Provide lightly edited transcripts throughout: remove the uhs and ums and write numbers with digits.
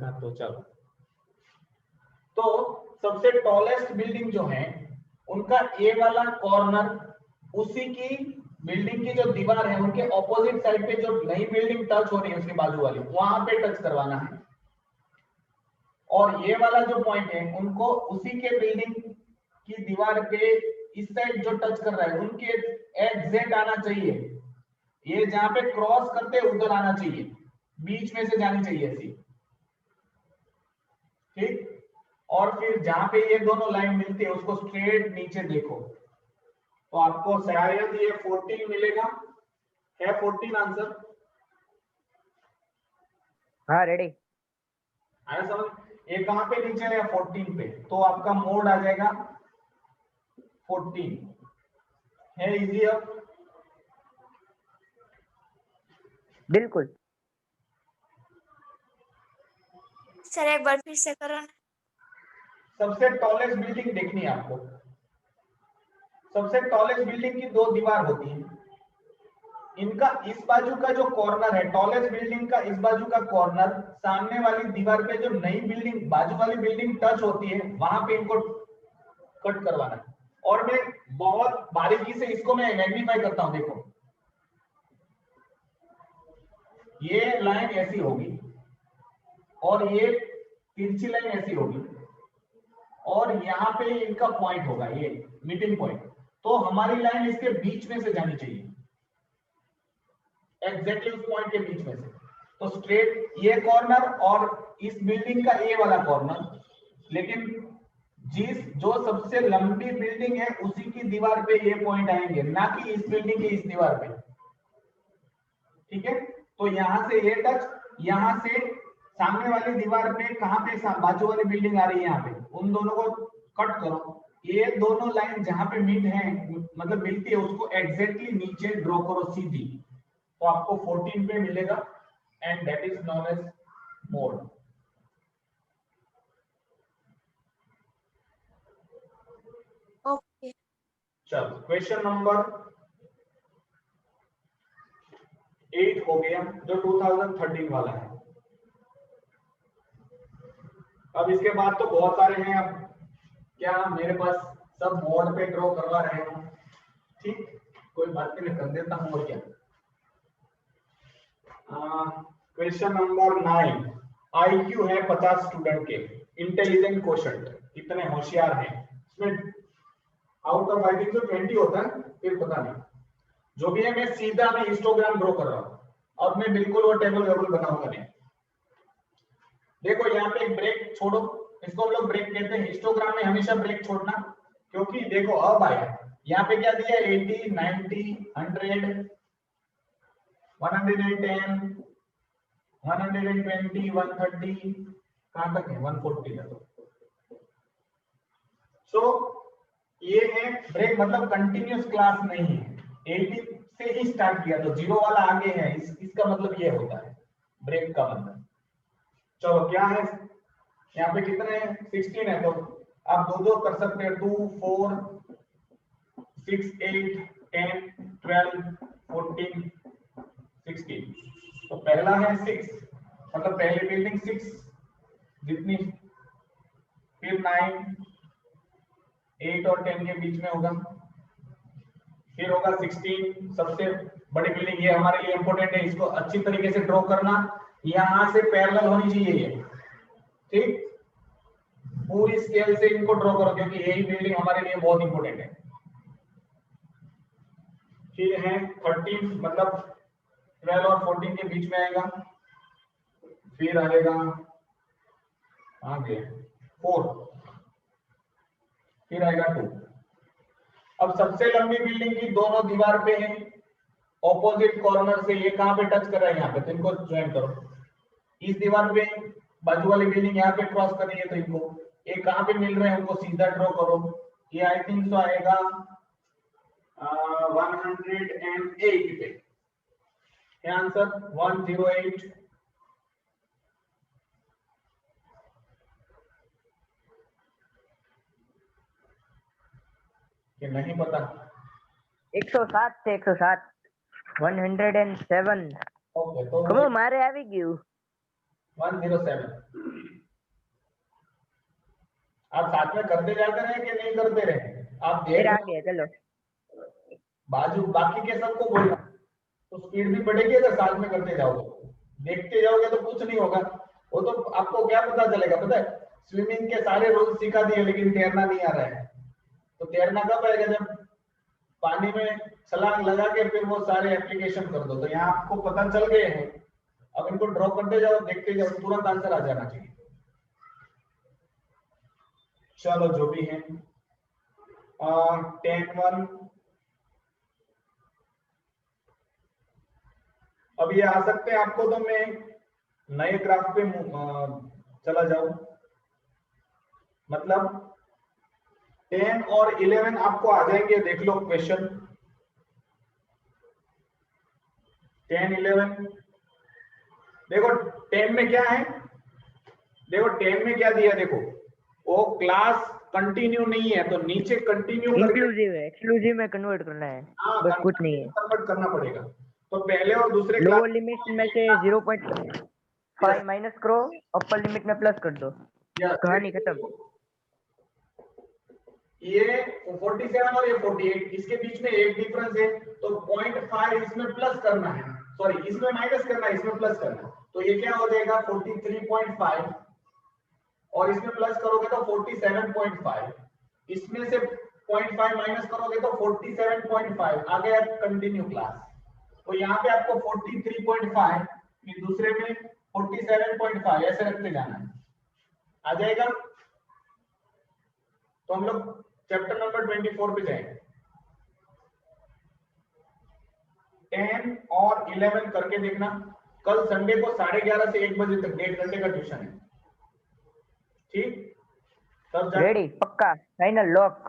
देखा तो चलो। तो सबसे टॉलेस्ट बिल्डिंग जो है उनका ए वाला कॉर्नर उसी की बिल्डिंग की जो दीवार है उनके ऑपोजिट साइड पे जो नई बिल्डिंग टच हो रही है उसके बाजू वाली वहां पे टच करवाना है, और ये वाला जो पॉइंट है उनको उसी के बिल्डिंग की दीवार पे इस साइड जो टच कर रहा है उनके एग्जैक्ट आना चाहिए, ये जहां पे क्रॉस करते उधर आना चाहिए, बीच में से जानी चाहिए ऐसी, ठीक। और फिर जहां पे ये दोनों लाइन मिलती है उसको स्ट्रेट नीचे देखो तो आपको शायद ये 14 मिलेगा, है 14 आंसर? हाँ रेडी। आया समझ? ये कहां पे नीचे है? 14 पे, तो आपका मोड आ जाएगा 14, है इजी अब? बिल्कुल सर एक बार फिर से करो ना। सबसे टॉलेस्ट बिल्डिंग देखनी है आपको। सबसे टॉलेस्ट बिल्डिंग की दो दीवार होती है, इनका इस बाजू का जो कॉर्नर है टॉलेस्ट बिल्डिंग का, इस बाजू का कॉर्नर सामने वाली दीवार पे जो नई बिल्डिंग बाजू वाली बिल्डिंग टच होती है वहां पे इनको कट करवाना है। और मैं बहुत बारीकी से इसको मैं मैग्नीफाई करता हूं, देखो ये लाइन ऐसी होगी और ये तिरछी लाइन ऐसी होगी और यहाँ पे इनका पॉइंट होगा, ये मीटिंग पॉइंट, तो हमारी लाइन इसके बीच में से जानी चाहिए, एग्जैक्टली उस पॉइंट के बीच में से। तो स्ट्रेट ये कॉर्नर और इस बिल्डिंग का ए वाला कॉर्नर, लेकिन जो सबसे लंबी बिल्डिंग है उसी की दीवार पे ये पॉइंट आएंगे, ना कि इस बिल्डिंग के इस दीवार पे, ठीक है। तो यहां से ये टच, यहां से सामने वाली दीवार पे कहां पे बाजू वाली बिल्डिंग आ रही है, यहाँ पे उन दोनों को कट करो, ये दोनों लाइन जहां पे मीट है मतलब मिलती है उसको एग्जैक्टली नीचे ड्रॉ करो सीधी, तो आपको 14 पे मिलेगा and that is known as mode. Okay चलो क्वेश्चन नंबर 8 हो गया जो 2013 वाला है। अब इसके बाद तो बहुत सारे हैं, अब क्या मेरे पास सब मोड पे ड्रॉ करवा रहे हो, ठीक, कोई बात नहीं, मैं कर देता हूं और क्या। क्वेश्चन नंबर 9, आईक्यू है 50 स्टूडेंट के, इंटेलिजेंट क्वोशंट कितने होशियार हैं, इसमें आउट ऑफ आई थिंक 20 होता है, फिर पता नहीं जो भी है, मैं सीधा मैं हिस्टोग्राम ड्रॉ कर रहा हूं, अब मैं बिल्कुल वो टेबल वेबल बनाऊंगा नहीं। देखो यहाँ पे एक ब्रेक छोड़ो, इसको हम लोग ब्रेक कहते हैं, हिस्टोग्राम में हमेशा ब्रेक छोड़ना, क्योंकि देखो अब आया यहाँ पे क्या दिया, 80 90 100 110 120 130 कहां तक है, 140 है। सो ये है ब्रेक, मतलब कंटिन्यूअस क्लास नहीं है, 80 से ही स्टार्ट किया तो 0 वाला आगे है, इसका मतलब ये होता है ब्रेक का मतलब। चलो क्या है यहाँ पे, कितने हैं, 16 है, तो आप दो दो कर सकते हैं, 2 4 6 8 10 12 14 16, तो पहला है 6, मतलब पहली बिल्डिंग 6 जितनी, फिर 9 8 और 10 के बीच में होगा, फिर होगा 16 सबसे बड़ी बिल्डिंग, ये हमारे लिए इंपॉर्टेंट है, इसको अच्छी तरीके से ड्रॉ करना, यहां से पैरेलल होनी चाहिए ये, ठीक, पूरी स्केल से इनको ड्रॉ करो क्योंकि यही बिल्डिंग हमारे लिए बहुत इंपॉर्टेंट है। फिर है 13, मतलब 12 और 14 के बीच में आएगा, फिर आएगा आगे 4, फिर आएगा 2। अब सबसे लंबी बिल्डिंग की दोनों दीवार पे है, ऑपोजिट कॉर्नर से ये कहां पे टच कर रहा है, यहाँ पे, तो इनको ज्वाइन करो, इस दीवार पे बाजू वाली बिल्डिंग यहाँ पे क्रॉस कर रही है, तो इनको ये कहां पे मिल रहे हैं उनको सीधा ड्रॉ करो, ये आई थिंक तो आएगा 108 पे, क्या आंसर 108, कि नहीं पता, 107 से 107 107। ओके तो कमो मारे આવી ગયું 107, आप साथ में करते जाते रहे कि नहीं करते रहे, आप देख फिर रहे आगे चलो। बाजू बाकी के सबको बोलना, तो स्पीड भी बढ़ेगी अगर साथ में करते जाओगे। देखते जाओगे तो कुछ नहीं होगा। वो तो आपको क्या पता चलेगा, पता है, स्विमिंग के सारे रूल्स सिखा दिए लेकिन तैरना नहीं आ रहा है, तो तैरना कब आएगा, जब पानी में छलांग लगा के फिर वो सारे एप्लीकेशन कर दो। तो यहाँ आपको पता चल गए हैं, अब इनको ड्रॉ करते जाओ, देखते जाओ, तुरंत आंसर आ जाना चाहिए। चलो जो भी है, 10-1 अब ये आ सकते हैं आपको, तो मैं नए ग्राफ पे चला जाऊं, मतलब 10 और 11 आपको आ जाएंगे। देख लो क्वेश्चन 10, 11। देखो 10 में क्या है, देखो 10 में क्या दिया, देखो वो क्लास कंटिन्यू नहीं है, तो नीचे कंटिन्यू इंक्लूसिव है, एक्सक्लूसिव में कन्वर्ट करना है, बस कुछ नहीं है। कन्वर्ट करना पड़ेगा। तो पहले और दूसरे लोअर लिमिट में से 0.5 माइनस करो, अपर लिमिट में प्लस कर दो, कहानी खत्म। ये 47 और ये 48, इसके बीच में एक डिफरेंस है, तो 0.5 इसमें प्लस करना है, सॉरी इसमें माइनस करना है, इसमें प्लस करना है। तो ये क्या हो जाएगा 43.5, और इसमें प्लस करोगे तो 47.5, इसमें से 0.5 माइनस करोगे तो 47.5 आ गया कंटिन्यू क्लास। तो यहाँ पे आपको 43.5, फिर दूसरे में 47.5 ऐसे रखते जाना है, आ जाएगा। तो हम लोग चैप्टर नंबर 24 पे जाएंगे। 10 और 11 करके देखना। कल संडे को 11:30 से 1 बजे तक 1.5 घंटे का ट्यूशन है, ठीक? तब रेडी, पक्का, फाइनल लॉक।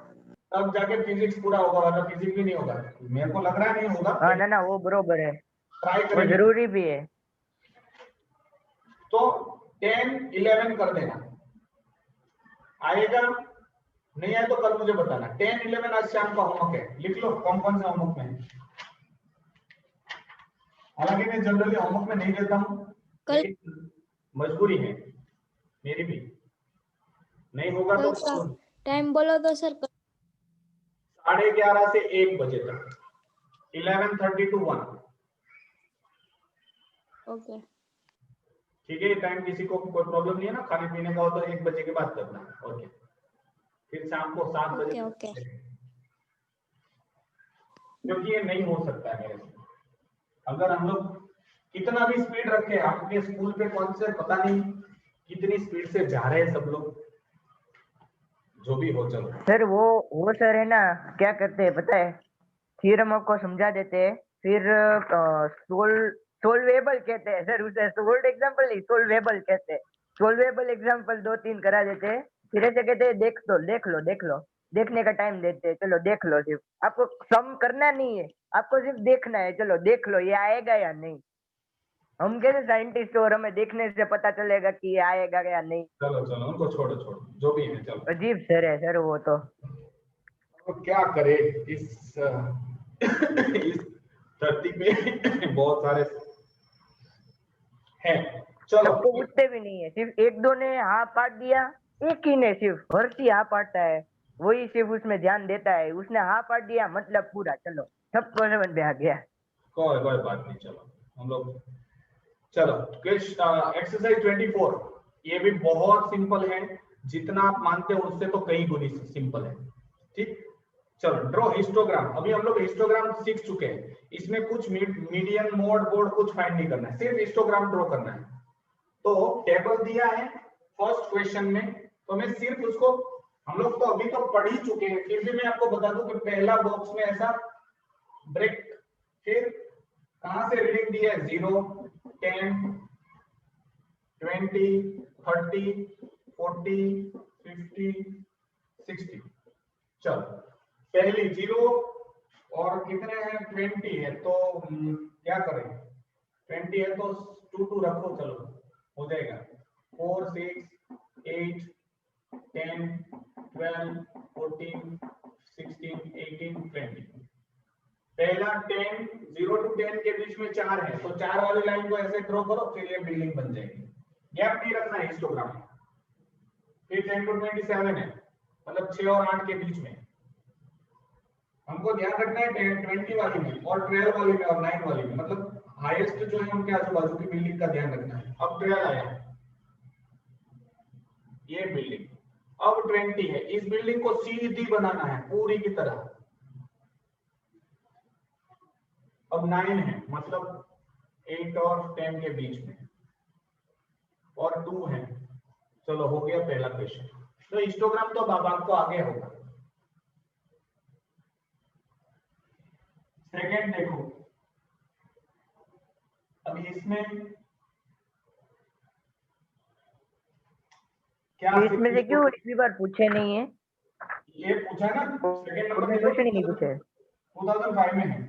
तब जाके फिजिक्स पूरा होगा, वरना फिजिक्स भी नहीं होगा। मेरे को लग रहा है नहीं होगा। हाँ ना वो बरोबर है, ट्राई वो करेंगे, जरूरी भी है। तो 10, 11 कर देना, आएगा नहीं आए तो कल मुझे बताना। 10, 11 आज शाम का होमवर्क है, लिख लो कौन कौन से होमवर्क में है। हालांकि मैं जनरली होमवर्क में नहीं देता हूँ, लेकिन मजबूरी है मेरी भी, नहीं होगा तो टाइम बोलो तो सर। 11:30 से 1 बजे तक, 11:30 to 1। ओके ठीक है, टाइम किसी को कोई प्रॉब्लम नहीं है ना, खाने पीने का हो तो 1 बजे के बाद करना। ओके, फिर शाम को 7 बजे ओके ओके। क्योंकि ये नहीं हो सकता है मेरे से। अगर हम लोग कितना भी स्पीड रखे, आपके स्कूल पे कौन से पता नहीं कितनी स्पीड से जा रहे हैं सब लोग, जो भी हो चलो। सर वो सर है ना, क्या करते हैं पता है, थ्योरम को समझा देते हैं, फिर सोल्वेबल कहते हैं सर, उसे सोल्ड एग्जांपल नहीं, सोल्वेबल कहते हैं। सोल्वेबल एग्जांपल 2-3 करा देते हैं, फिर ऐसे कहते हैं देख लो, देखने का टाइम देते हैं, चलो देख लो, सिर्फ आपको सम करना नहीं है, आपको सिर्फ देखना है, चलो देख लो ये आएगा या नहीं। हम कैसे साइंटिस्ट और हमें देखने से पता चलेगा कि ये आएगा या नहीं। चलो चलो उनको छोड़ो जो भी है, चलो। अजीब सर है सर वो तो क्या करे इस इस धरती पे बहुत सारे हैं। चलो सबको उठते भी नहीं है, सिर्फ 1-2 ने हाँ पाट दिया, एक ही ने सिर्फ हर्षी हाँ पाटता है, वही सिर्फ उसमें ध्यान देता है, उसने हाँ पाट दिया मतलब पूरा, चलो सबको समझ में आ गया। कोई बात नहीं, चलो हम लोग चलो। एक्सरसाइज 24, ये भी बहुत सिंपल है, जितना आप मानते हो उससे तो कई गुनी सिंपल है, ठीक? चलो ड्रॉ हिस्टोग्राम। अभी हम लोग हिस्टोग्राम सीख चुके हैं, इसमें कुछ मीडियन मोड बोर्ड कुछ फाइंड नहीं करना है, सिर्फ हिस्टोग्राम ड्रॉ करना है। तो टेबल दिया है फर्स्ट क्वेश्चन में, तो मैं सिर्फ उसको, हम लोग तो अभी तो पढ़ ही चुके हैं, फिर भी मैं आपको बता दूं कि पहला बॉक्स में ऐसा ब्रेक, फिर कहां से रीडिंग दी है 0, 10, 20, 30, 40, 50, 60। चलो पहली 0 और कितने हैं 20 है, तो क्या करें, 20 है तो 2 रखो, चलो हो जाएगा। 4, 6, 8, 10, 12, 14, 16, 18, 20। पहला 10, 0 to 10 के बीच में 4 है, तो 4 वाली लाइन को ऐसे ड्रॉ करो, फिर ये बिल्डिंग बन जाएगी। गैप नहीं रखना है हिस्टोग्राम में। फिर 10 to 27 है, मतलब 6 और 8 के बीच में। हमको ध्यान रखना है 20 वाली में और 12 वाली में और 9 वाली में, मतलब हाईएस्ट जो है उनके आजू बाजू की बिल्डिंग का ध्यान रखना है। अब 12 आया, ये बिल्डिंग, अब 20 है, इस बिल्डिंग को सीधी बनाना है पूरी की तरह। अब 9 है, मतलब 8 और 10 के बीच में, और 2 है। चलो हो गया पहला क्वेश्चन। तो हिस्टोग्राम तो अब आपको आगे होगा। सेकंड देखो, अब इसमें क्या, इसमें से क्यों इतनी बार पूछे नहीं है? ये पूछा ना, सेकंड नंबर उसने क्वेश्चन ही नहीं पूछे। 2005 में है,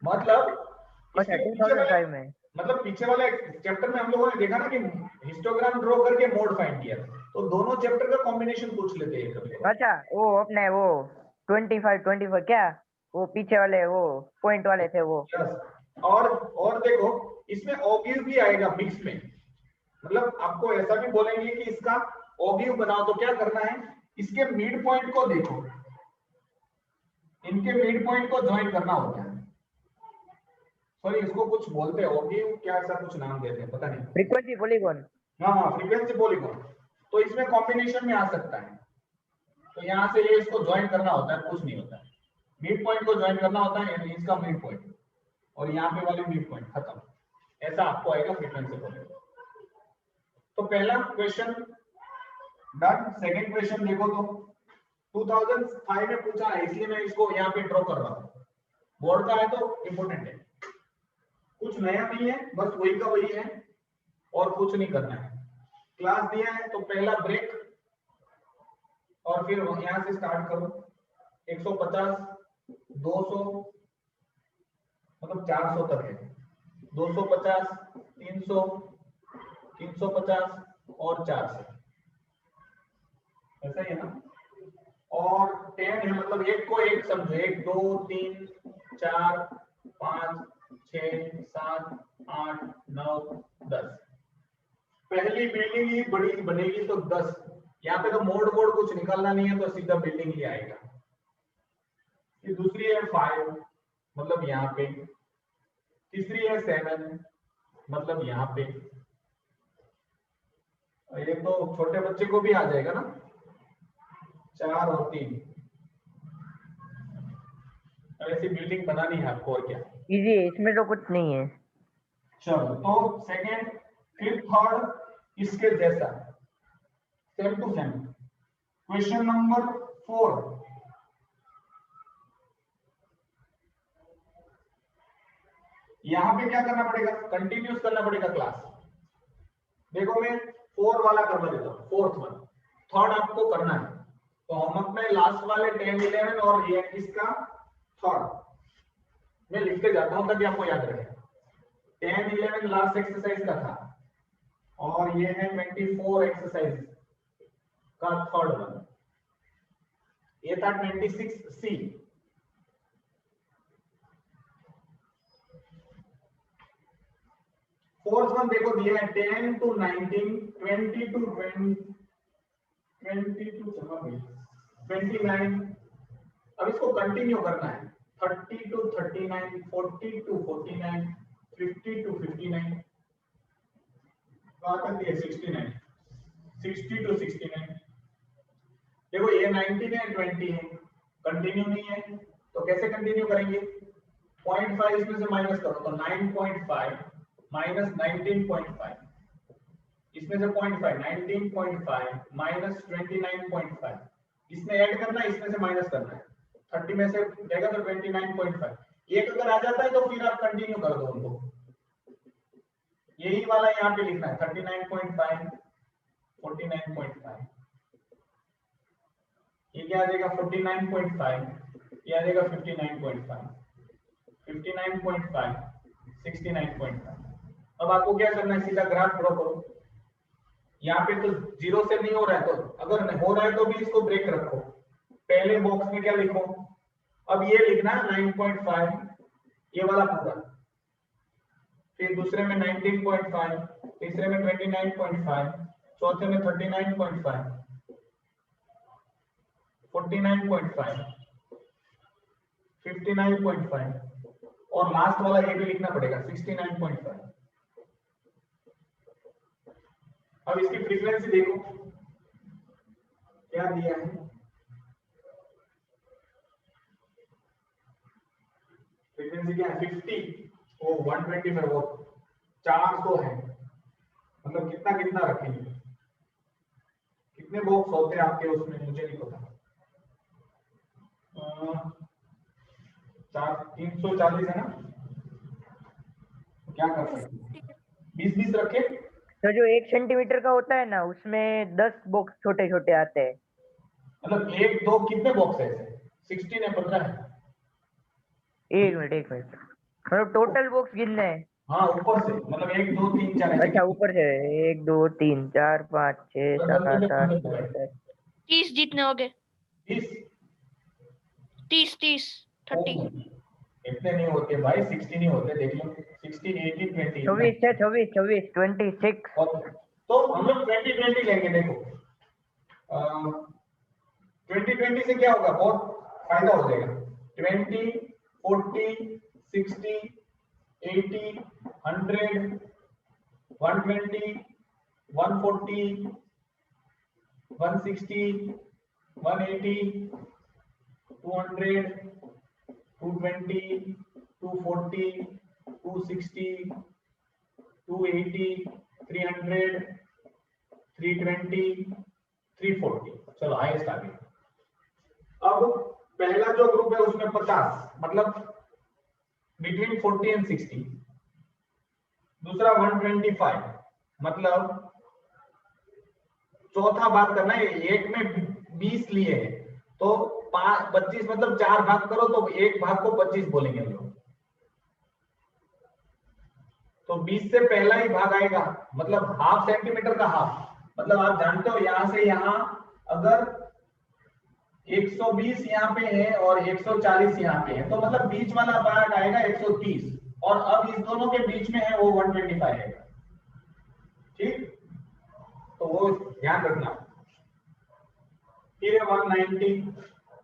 मतलब अच्छा, इसके पीछे वाले, 2005 में। मतलब पीछे वाले चैप्टर में हम लोगों ने देखा ना कि हिस्टोग्राम ड्रॉ करके मोड फाइंड किया, तो दोनों चैप्टर का कॉम्बिनेशन पूछ लेते हैं कभी। अच्छा, वो अपने वो 25 क्या, वो पीछे वाले वो पॉइंट वाले थे वो। और देखो इसमें ऑगिव भी आएगा मिक्स में, मतलब आपको ऐसा भी बोलेंगे कि इसका ऑगिव बनाओ, तो क्या करना है, इसके मिड पॉइंट को देखो, इनके मिड पॉइंट को ज्वाइन करना होता है। सॉरी, इसको कुछ बोलते हैं ऑगिव, क्या ऐसा कुछ नाम देते हैं पता नहीं। Frequency polygon. हाँ, फ्रीक्वेंसी पॉलीगॉन, तो इसमें कॉम्बिनेशन में आ सकता है। तो यहाँ से ये इसको ज्वाइन करना होता है, कुछ नहीं होता है, मिड पॉइंट को ज्वाइन करना होता है, इसका मिड पॉइंट और यहाँ पे वाले मिड पॉइंट, खत्म। ऐसा आपको आएगा फ्रीक्वेंसी पॉलीगॉन। तो पहला क्वेश्चन डन। सेकंड क्वेश्चन देखो, तो 2005 में पूछा है, इसलिए मैं इसको यहाँ पे ड्रॉ कर रहा हूँ। बोर्ड का है तो इंपोर्टेंट है, कुछ नया नहीं है, बस वही का वही है और कुछ नहीं करना है। क्लास दिया है तो पहला ब्रेक, और फिर यहां से स्टार्ट करो। 150, 200, मतलब 400 तक है, 250, 300, 350 और 400, ऐसा ही है ना। और 10 है, मतलब एक को एक समझो, 1 2 3 4 5 6 7 8 9 10। पहली बिल्डिंग ही बड़ी बनेगी तो 10, यहाँ पे तो मोड कुछ निकालना नहीं है, तो सीधा बिल्डिंग ही आएगा। ये दूसरी है 5, मतलब यहाँ पे। तीसरी है 7, मतलब यहाँ पे। ये तो छोटे बच्चे को भी आ जाएगा ना, 4 और 3। ऐसी बिल्डिंग बनानी है आपको, और क्या इजी है, इसमें तो कुछ नहीं है। चलो, तो सेकंड, फिर थर्ड इसके जैसा, same to same. Question number 4, यहां पे क्या करना पड़ेगा, कंटिन्यूस करना पड़ेगा क्लास। देखो मैं 4 वाला करवा देता हूं, फोर्थ वन, थर्ड आपको करना है। तो होमवर्क में लास्ट वाले 10 11 और ये इसका थर्ड मैं लिखते जाता हूं ताकि आपको याद रहे। 10 11 लास्ट एक्सरसाइज का था, और ये है 24 एक्सरसाइज का थर्ड वन। ये था 26C। फोर्थ वन देखो दिया है 10 to 19, 20 to 20, 20 to 29। अब इसको कंटिन्यू करना है, 30 to 39, 40 to 49, 50 to 59, कहाँ तक दिया 69, 60 to 69। देखो ये 19 है, 20 है, कंटिन्यू नहीं है, तो कैसे कंटिन्यू करेंगे, 0.5 इसमें से माइनस करो, तो 9.5 माइनस 19.5, इसमें से 0.5, 19.5 माइनस 29.5, इसमें ऐड करना है, इसमें से माइनस करना है, 30 में से जाएगा तो 29.5। एक अगर आ जाता है तो फिर आप कंटिन्यू कर दो उनको, यही वाला यहाँ पे लिखना है, 39.5, 49.5, ये क्या आ जाएगा 49.5, ये आ जाएगा 59.5, 59.5, 69.5। अब आपको क्या करना है, सीधा ग्राफ ड्रॉ करो। यहाँ पे तो 0 से नहीं हो रहा है, तो अगर हो रहा है तो भी इसको ब्रेक रखो। पहले बॉक्स में क्या लिखो, अब ये लिखना 9.5, ये वाला पूरा, फिर दूसरे में 19.5, तीसरे में 29.5, चौथे में 39.5, 49.5, 59.5 और लास्ट वाला ये भी लिखना पड़ेगा 69.5। अब इसकी फ्रीक्वेंसी देखो क्या दिया है, फ्रीक्वेंसी क्या है 50, वो 125, वो 400 है। मतलब कितना कितना रखेंगे, कितने बॉक्स होते हैं आपके उसमें, मुझे नहीं पता। 340 है ना, क्या कर सकते हैं, 20-20 रखे। तो जो 1 सेंटीमीटर का होता है ना, उसमें 10 बॉक्स छोटे छोटे आते हैं। मतलब 1 2 कितने बॉक्स है ऐसे, 16 है, 15 है। एक मिनट मतलब टोटल बॉक्स गिनने हैं। हाँ ऊपर से, मतलब 1 2 3 4 ऐसे अच्छा ऊपर से 1 2 3 4 5 6 7 8 9 10। 30 जितने हो गए, 30 30 30 30। इतने नहीं होते भाई, 60 नहीं होते, देख लो 16 18 20 24 है, 24 26। तो हम लोग 20 लेंगे। देखो 20 से क्या होगा, बहुत फायदा हो जाएगा। 20 40 60 80 100 120 140 160 180 200 220 240 260 280 300 320 340। चलो हाईएस्ट आ गया। अब पहला जो ग्रुप है उसमें 50, मतलब बिटवीन 40 एंड 60। दूसरा 125, मतलब चौथा भाग करना है। एक में 20 लिए है तो 25, मतलब 4 भाग करो तो एक भाग को 25 बोलेंगे हम लोग। तो 20 से पहला ही भाग आएगा, मतलब हाफ सेंटीमीटर का हाफ। मतलब आप जानते हो यहां से यहां अगर 120 यहाँ पे है और 140 यहाँ पे है, तो मतलब बीच वाला भाग आएगा 130, और अब इस दोनों के बीच में है वो 125 आएगा। ठीक, तो वो ध्यान रखना। फिर 190,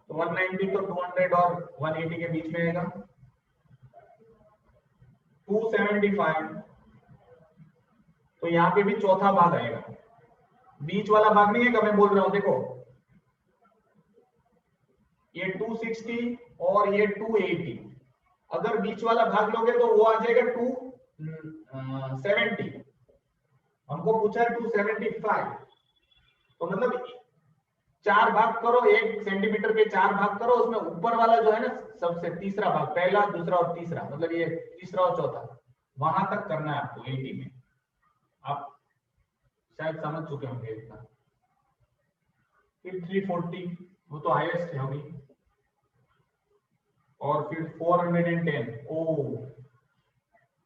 तो 190 तो 200 और 180 के बीच में आएगा। 275, तो यहाँ पे भी चौथा भाग आएगा, बीच वाला भाग नहीं है, मैं बोल रहा हूं देखो, ये 260 और ये 280, अगर बीच वाला भाग लोगे तो वो आ जाएगा 270। हमको पूछा है 275, तो मतलब 4 भाग करो, 1 सेंटीमीटर के 4 भाग करो, उसमें ऊपर वाला जो है ना सबसे तीसरा भाग, पहला दूसरा और तीसरा, मतलब ये तीसरा और चौथा, वहां तक करना है आपको 80 में। आप शायद समझ चुके होंगे इतना। फिर 340, वो तो हाईएस्ट है होगी, और फिर 410, ओ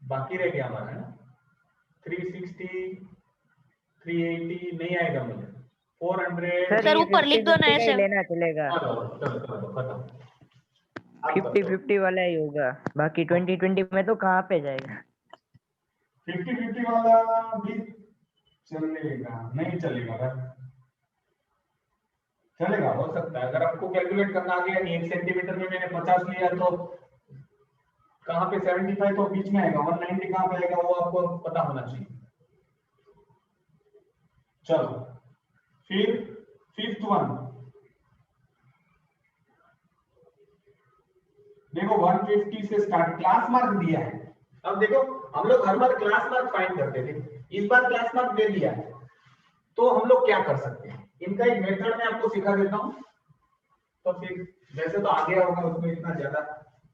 बाकी रह गया हमारा है ना। 360 380 नहीं आएगा मुझे, 400। सर ऊपर लिख दो ना नहीं ऐसे। लेना चलेगा, चलो खत्म। 50-50 वाला ही होगा, बाकी 20-20 में तो कहाँ पे जाएगा। 50-50 वाला भी चलेगा, नहीं चलेगा भाई, चलेगा, हो सकता है। अगर आपको कैलकुलेट करना आ गया, 1 सेंटीमीटर में मैंने 50 लिया तो कहाँ पे 75 तो बीच में आएगा, 190 कहाँ पे आएगा वो आपको पता होना चाहिए। चलो फिर 5th वन देखो, 150 से स्टार्ट, क्लास मार्क दिया है। अब देखो हम लोग हर बार क्लास मार्क फाइंड करते थे, इस बार क्लास मार्क दे दिया है, तो हम लोग क्या कर सकते हैं, इनका एक मेथड मैं आपको सिखा देता हूं। तो फिर वैसे तो आ गया होगा, उसमें इतना ज्यादा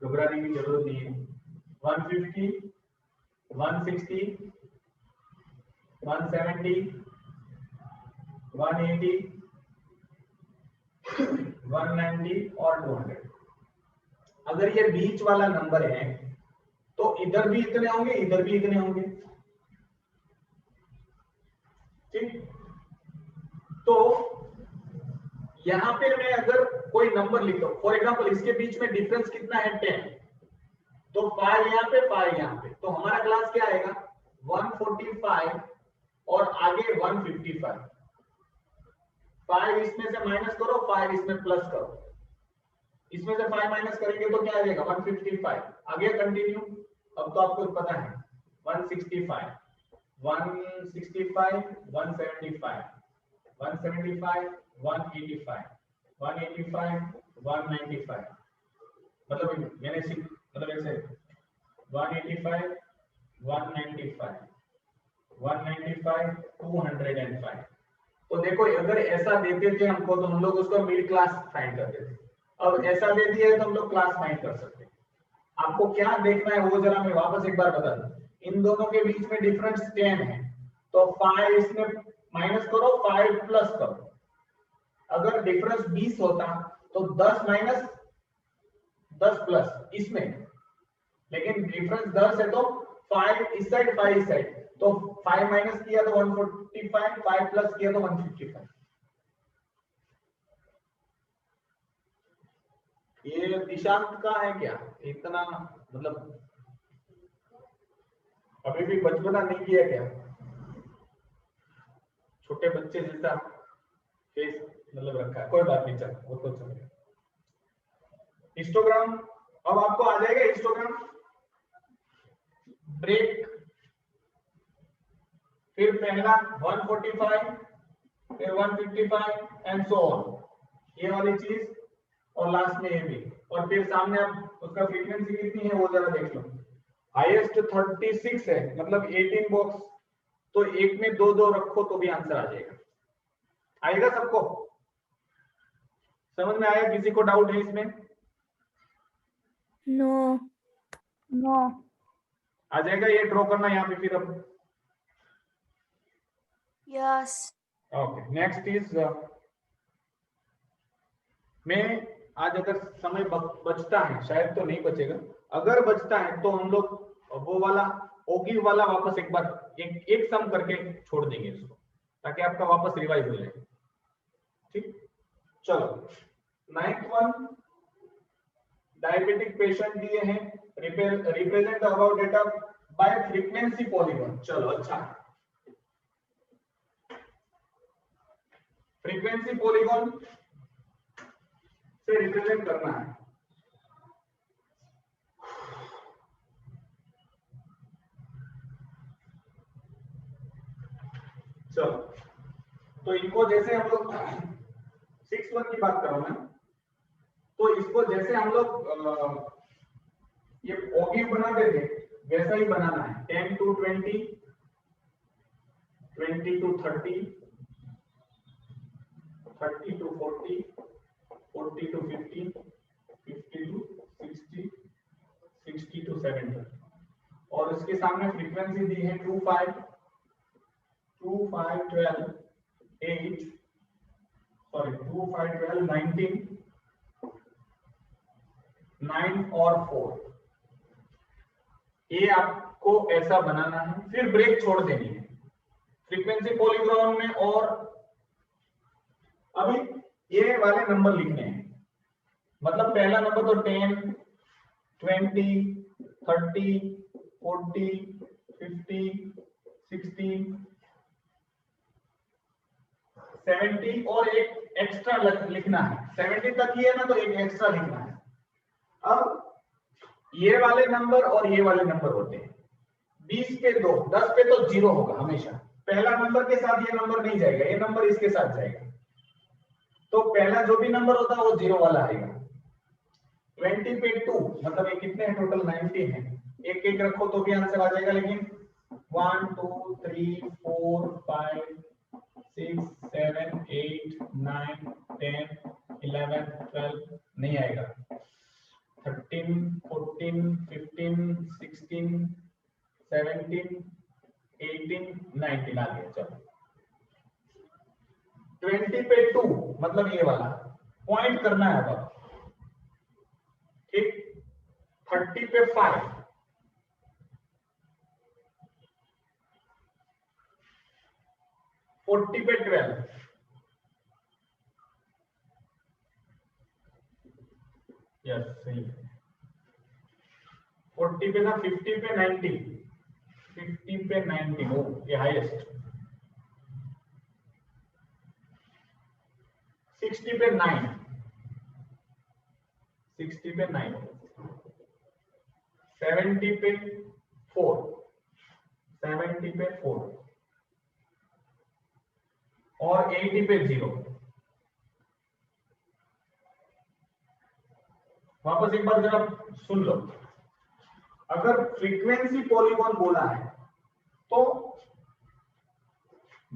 घबराने की जरूरत नहीं है। 150 160 170 180 190 और 200। अगर ये बीच वाला नंबर है तो इधर भी इतने होंगे, इधर भी इतने होंगे। ठीक, तो यहां पे मैं अगर कोई नंबर लिख दो, फॉर एग्जांपल इसके बीच में डिफरेंस कितना है 10, तो 5 यहाँ पे 5 यहाँ पे, तो हमारा क्लास क्या आएगा 145 और आगे 155। 5 इसमें से माइनस करो, 5 इसमें प्लस करो, इसमें से 5 माइनस करेंगे तो क्या आ जाएगा 155। आगे कंटिन्यू। अब तो आपको पता है 165 165 175 175 185 185 195, मतलब मैंने मतलब ऐसे 185 195 195 205। तो देखो अगर ऐसा देते थे हमको तो हम लोग उसको मिड क्लास फाइंड करते थे। अब ऐसा दे दिया है तो हम लोग क्लास फाइंड कर सकते हैं। आपको क्या देखना है वो जरा मैं वापस एक बार बता दूं। इन दोनों के बीच में डिफरेंस 10 है, तो 5 इसमें माइनस करो, 5 प्लस करो। अगर डिफरेंस 20 होता तो 10 माइनस 10 प्लस इसमें, लेकिन डिफरेंस 10 है तो 5 इस साइड 5 इस साइड, तो 5 माइनस किया तो 145, 5 प्लस किया तो 155। ये दिशांक का है क्या इतना, मतलब अभी भी बचपना नहीं किया क्या? छोटे बच्चे जैसा फेस मतलब रखा है, कोई बात नहीं, चल वो तो चलेगा। हिस्टोग्राम अब आपको आ जाएगा। हिस्टोग्राम ब्रेक, फिर पहला 145, फिर 155 एंड सो ऑन, ये वाली चीज, और लास्ट में ये भी, और फिर सामने आप उसका फ्रीक्वेंसी कितनी है वो जरा देख लो। हाईएस्ट 36 है, मतलब 18 बॉक्स, तो एक में दो दो रखो तो भी आंसर आ जाएगा। आएगा सबको समझ में आया? किसी को डाउट है इसमें? नो नो आ जाएगा। ये ड्रॉ करना यहाँ पे फिर अब। यस ओके, नेक्स्ट इज मैं आज अगर समय बचता है, शायद तो नहीं बचेगा, अगर बचता है तो हम लोग वो वाला ओगी वाला वापस एक बार एक सम करके छोड़ देंगे इसको, ताकि आपका वापस रिवाइज हो जाए। ठीक, चलो 9th वन, डायबिटिक पेशेंट दिए हैं, represent about data bye frequency polygon. चलो अच्छा, फ्रीक्वेंसी पॉलीगॉन से रिप्रेजेंट करना है। चलो, तो इनको जैसे हम लोग 6-1 की बात करो मैं, तो इसको जैसे हम लोग ये ओगी बनाते थे वैसा ही बनाना है। 10 to 20, 20 to 30, 30 to 40, 40 to 50, 50 to 60, 60 to 70, और इसके सामने फ्रीक्वेंसी दी है 2 5 12 8, सॉरी 2 5 12 19 9 और 4। ये आपको ऐसा बनाना है, फिर ब्रेक छोड़ देनी है फ्रीक्वेंसी पॉलीगॉन में। और अभी ये वाले नंबर लिखने हैं, मतलब पहला नंबर तो 10 20 30 40 50 60 70, और एक एक्स्ट्रा लिखना है। 70 तक ही है ना, तो एक एक्स्ट्रा लिखना है। अब ये वाले नंबर और ये वाले नंबर होते हैं 20 पे 2, 10 पे तो 0 होगा हमेशा। पहला नंबर के साथ ये नंबर नहीं जाएगा, ये नंबर इसके साथ जाएगा, तो पहला जो भी नंबर होता है वो 0 वाला आएगा। 20 पे 2, मतलब ये कितने हैं टोटल 90 हैं, एक एक रखो तो भी आंसर आ जाएगा, लेकिन 1 2 3 4 5 6 7 8 9 10 11 12 नहीं आएगा। 13 14 15 16 17 18 19 आ गया। चलो 20 पे 2, मतलब ये वाला पॉइंट करना है अब, ठीक। 30 पे 5, 40 पे 12, यस सही है। 40 पे था, 50 पे 90, 50 पे 90, ओ ये हाईएस्ट। 60 पे 9, 60 पे 9, 70 पे 4, 70 पे 4 और 80 पे 0। वापस एक बार जरा सुन लो, अगर फ्रीक्वेंसी पॉलीगॉन बोला है तो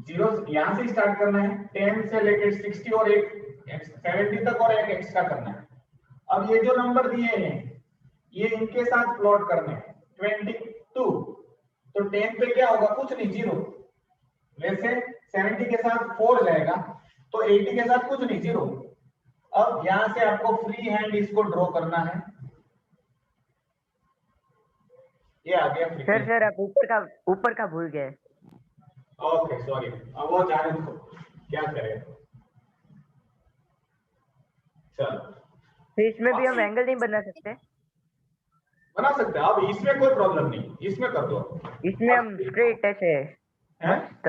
0 यहां से स्टार्ट करना है, 10 से लेकर 60 और एक 70 तक और एक एक्स्ट्रा करना है। अब ये जो नंबर दिए हैं ये इनके साथ प्लॉट करने हैं, 22 तो 10 पे क्या होगा, कुछ नहीं, 0। वैसे 70 के साथ 4 जाएगा तो 80 के साथ कुछ नहीं, 0। अब यहां से आपको फ्री हैंड इसको ड्रॉ करना है, ये आ गया फ्रीक्वेंसी। सर आप ऊपर का भूल गए। ओके सॉरी, अब वो जाने दो, क्या करें। चलो तो इसमें भी हम एंगल नहीं बना सकते? बना सकते हैं, अब इसमें कोई प्रॉब्लम नहीं, इसमें कर दो। इसमें हम स्ट्रेट ऐसे हैं? मस्त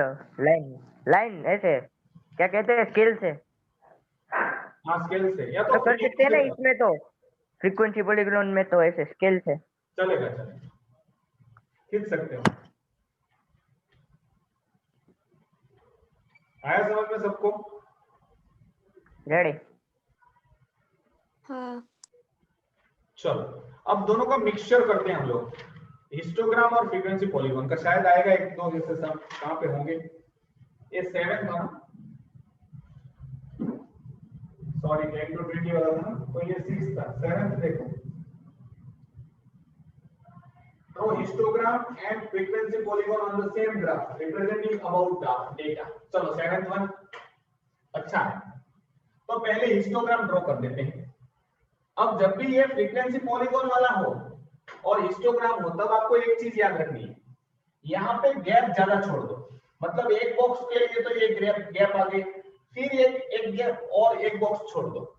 लाइन ऐसे क्या कहते हैं, स्केल से हाँ स्केल से, या तो तो कर सकते हैं ना। इसमें तो फ्रीक्वेंसी पॉलीगॉन में तो ऐसे स्केल से चलेगा, चलेगा, खींच सकते हो। आया समझ में सबको? रेडी? हाँ। चलो अब दोनों का मिक्सचर करते हैं हम लोग, हिस्टोग्राम और फ्रीक्वेंसी पॉलीगॉन का। शायद आएगा एक दो जैसे सब, कहां पे होंगे ये 7 था ना, सॉरी 10 to 20 वाला था ना, तो ये 6 था, 7 देखो। तो histogram and frequency polygon on the same graph representing about data. चलो 7th वन अच्छा है, तो पहले हिस्टोग्राम ड्रॉ कर देते हैं। अब जब भी ये फ्रीक्वेंसी पॉलीगॉन वाला हो और हिस्टोग्राम हो तब आपको एक चीज याद रखनी है, यहाँ पे गैप ज्यादा छोड़ दो। मतलब एक बॉक्स के लिए तो ये गैप आगे, फिर एक गैप और एक बॉक्स छोड़ दो,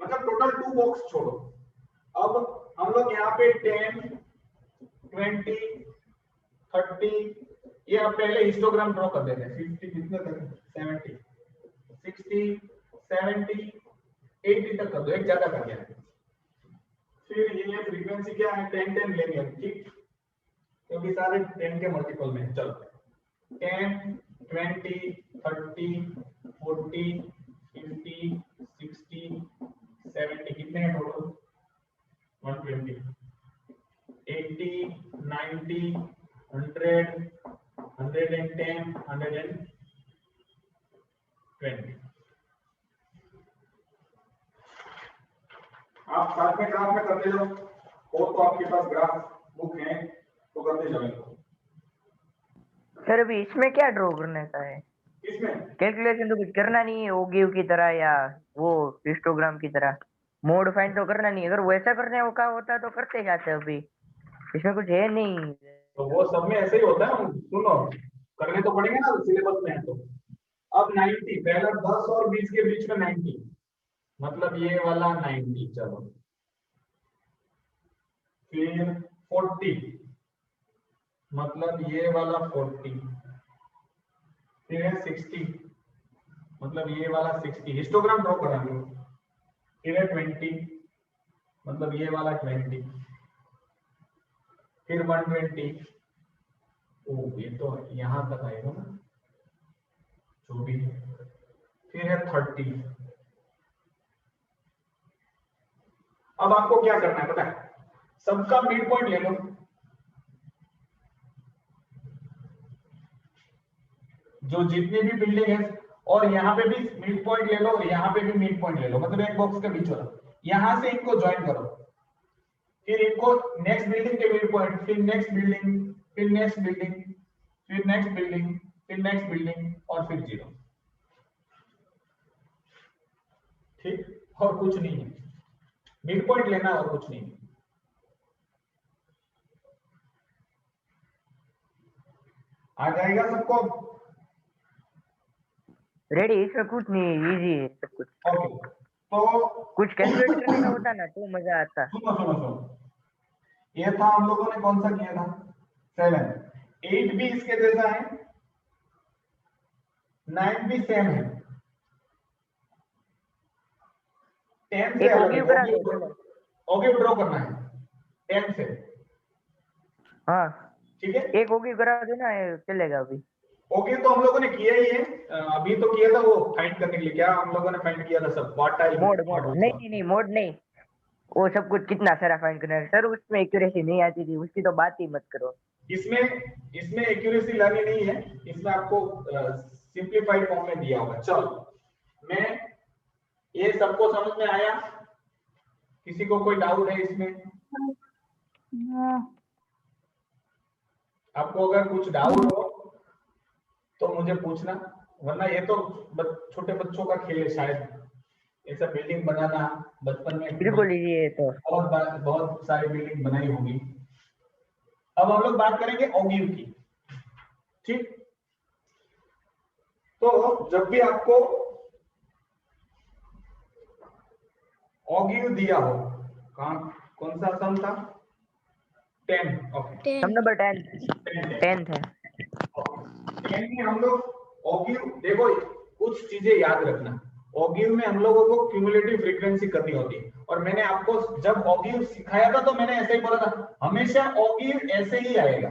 मतलब टोटल 2 बॉक्स छोड़ो। अब हम लोग यहाँ पे 10, 20, 30 ये अब पहले हिस्टोग्राम ड्रॉ कर देते हैं। 50 कितने तक, 70, 60, 70, 80 तक कर दो, एक ज्यादा कर दिया। फिर ये फ्रीक्वेंसी क्या है, 10 10 लेंगे, ठीक, क्योंकि सारे 10 के मल्टीपल में। चलो 10, 20, 30, 40, 50, 60, 70 कितने हैं टोटल, 120, 80, 90, 100, 110, 120। आप साथ में ग्राफ में करते जाओ, और तो आपके पास ग्राफ बुक है तो करते जाओ। सर अभी इसमें क्या ड्रॉ करने का है? इसमें कैलकुलेशन तो कुछ करना नहीं है, ओगिव की तरह या वो हिस्टोग्राम की तरह मोड फाइंड तो करना नहीं है। अगर वैसा करने का होता तो करते जाते, अभी इसमें कुछ है नहीं। तो वो सब में ऐसे ही होता है, सुनो करने तो पड़ेंगे ना, सिलेबस में है तो। अब 90 पहला 10 और 20 के बीच में 90, मतलब ये वाला 90। चलो फिर 40, मतलब ये वाला 40, फिर है 60, मतलब ये वाला 60, हिस्टोग्राम ड्रॉ करांगे। फिर है 20, मतलब ये वाला 20, फिर 120, ओ ये तो यहां तक आएगा ना, जो भी है। फिर है 30। अब आपको क्या करना है पता है, सबका मिड पॉइंट ले लो, जो जितनी भी बिल्डिंग है, और यहाँ पे भी मिड पॉइंट ले लो, यहाँ पे भी मिड पॉइंट ले लो, मतलब एक बॉक्स के बीच वाला, यहां से इनको ज्वाइन करो, फिर इनको नेक्स्ट बिल्डिंग के मिड पॉइंट, फिर नेक्स्ट बिल्डिंग, फिर नेक्स्ट बिल्डिंग, फिर नेक्स्ट बिल्डिंग, फिर नेक्स्ट बिल्डिंग और फिर 0। ठीक, और कुछ नहीं है, मिड पॉइंट लेना और कुछ नहीं है। आ जाएगा सबको? रेडी? इसमें कुछ नहीं, इजी है सब कुछ। ओके तो कुछ कैलकुलेट करने का होता ना तो मजा आता। सुनो सुनो सुनो, ये था हम लोगों ने कौन सा किया था, 7, 8 भी इसके जैसा है, 9 भी सेम है, 10 से एक ओगिव करा दो चलो। ओगिव ड्रॉ करना है 10 से, हाँ ठीक है। एक ओगिव करा दो ना, ये चलेगा अभी। ओगिव तो हम लोगों ने किया ही है, अभी तो किया था वो फाइंड करने के लिए। क्या हम लोगों ने फाइंड किया था सब? व्हाट टाइप मोड नहीं मोड नहीं, वो सब कुछ कितना सारा फाइंड करना है सर, उसमें एक्यूरेसी नहीं आती थी, उसकी तो बात ही मत करो। इसमें एक्यूरेसी लानी नहीं है, इसमें आपको सिंपलीफाइड फॉर्म में दिया होगा। चलो मैं, ये सबको समझ में आया? किसी को कोई डाउट है इसमें? No. आपको अगर कुछ डाउट हो तो मुझे पूछना, वरना ये तो छोटे बच्चों का खेल है शायद, ऐसा बिल्डिंग बनाना बचपन में बिल्कुल ये तो बहुत सारी बिल्डिंग बनाई होगी। अब हम लोग बात करेंगे ओगिव की, ठीक। तो जब भी आपको ओगिव दिया हो, कौन सा सम था? 10, ओके। सम नंबर 10 है। 10 में हम लोग ओगिव, देखो कुछ चीजें याद रखना, ओगिव में हम लोगों को क्यूमुलेटिव फ्रीक्वेंसी करनी होती है। और मैंने आपको जब ओगिव सिखाया था तो मैंने ऐसे ही बोला था, हमेशा ओगिव ऐसे ही आएगा,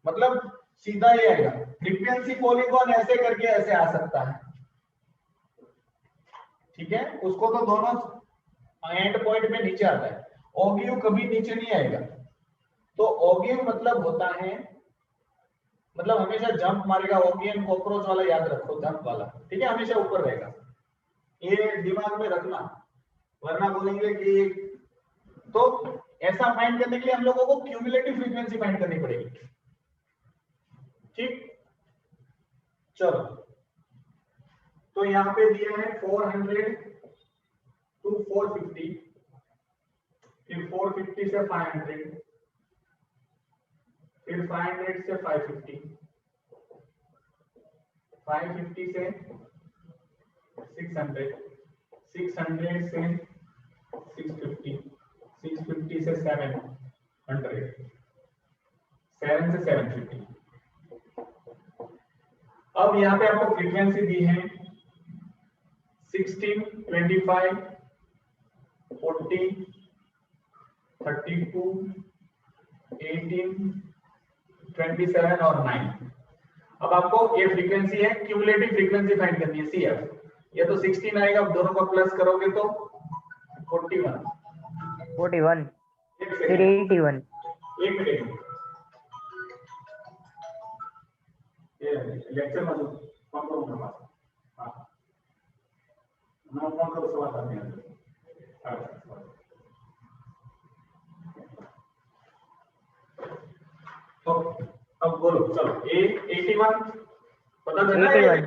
मतलब सीधा ही आएगा। फ्रीक्वेंसी पॉलीगॉन ऐसे करके ऐसे आ सकता है, ठीक है। उसको तो दोनों एंड पॉइंट में नीचे आता है, ओगिव कभी नीचे नहीं आएगा। तो ओगिव मतलब होता है, मतलब हमेशा जंप मारेगा। ओगियन कॉकरोच वाला याद रखो, जंप वाला, ठीक है, हमेशा ऊपर रहेगा, ये दिमाग में रखना, वरना बोलेंगे कि तो ऐसा फाइंड करने के लिए हम लोगों को क्यूमुलेटिव फ्रीक्वेंसी फाइंड करनी पड़ेगी, ठीक। चलो तो यहाँ पे दिया है 400 to 450, फिर 450 से 500, फिर 500 से 550, 550 से 600, 600 से 650, 650 से 700, 7 से 750। अब यहाँ पे आपको फ्रीक्वेंसी दी है 16, 25, 40, 32, 18, 27 और 9। अब आपको ये फ्रीक्वेंसी है, क्यूमुलेटिव फ्रीक्वेंसी फाइंड करनी है, CF। ये तो 16 आएगा, अब दोनों को प्लस करोगे तो 41, फिर 81। एक मिनट, ये लेक्चर में कौन कौन सा बात? हाँ ना, कौन कौन सा बात करनी है? तो अब बोलो, चलो 81 पता चला है? 81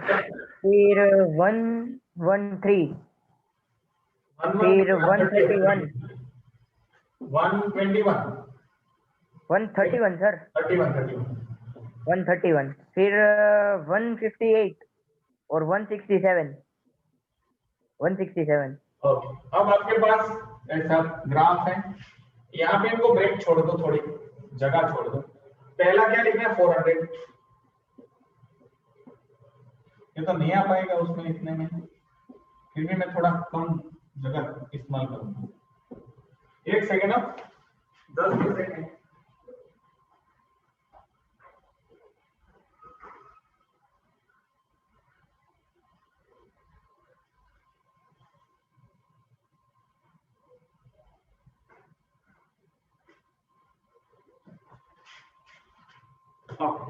फिर 113 फिर 131 131 सर 131 फिर 158 और 167। ओके, अब आपके पास ऐसा ग्राफ है, यहाँ पे इनको ब्रेक छोड़ दो, थोड़ी जगह छोड़ दो। पहला क्या लिखना है? 400। ये तो नहीं आ पाएगा उसमें इतने में, फिर भी मैं थोड़ा कम जगह इस्तेमाल करूंगा। एक सेकेंड, अब 10 सेकेंड।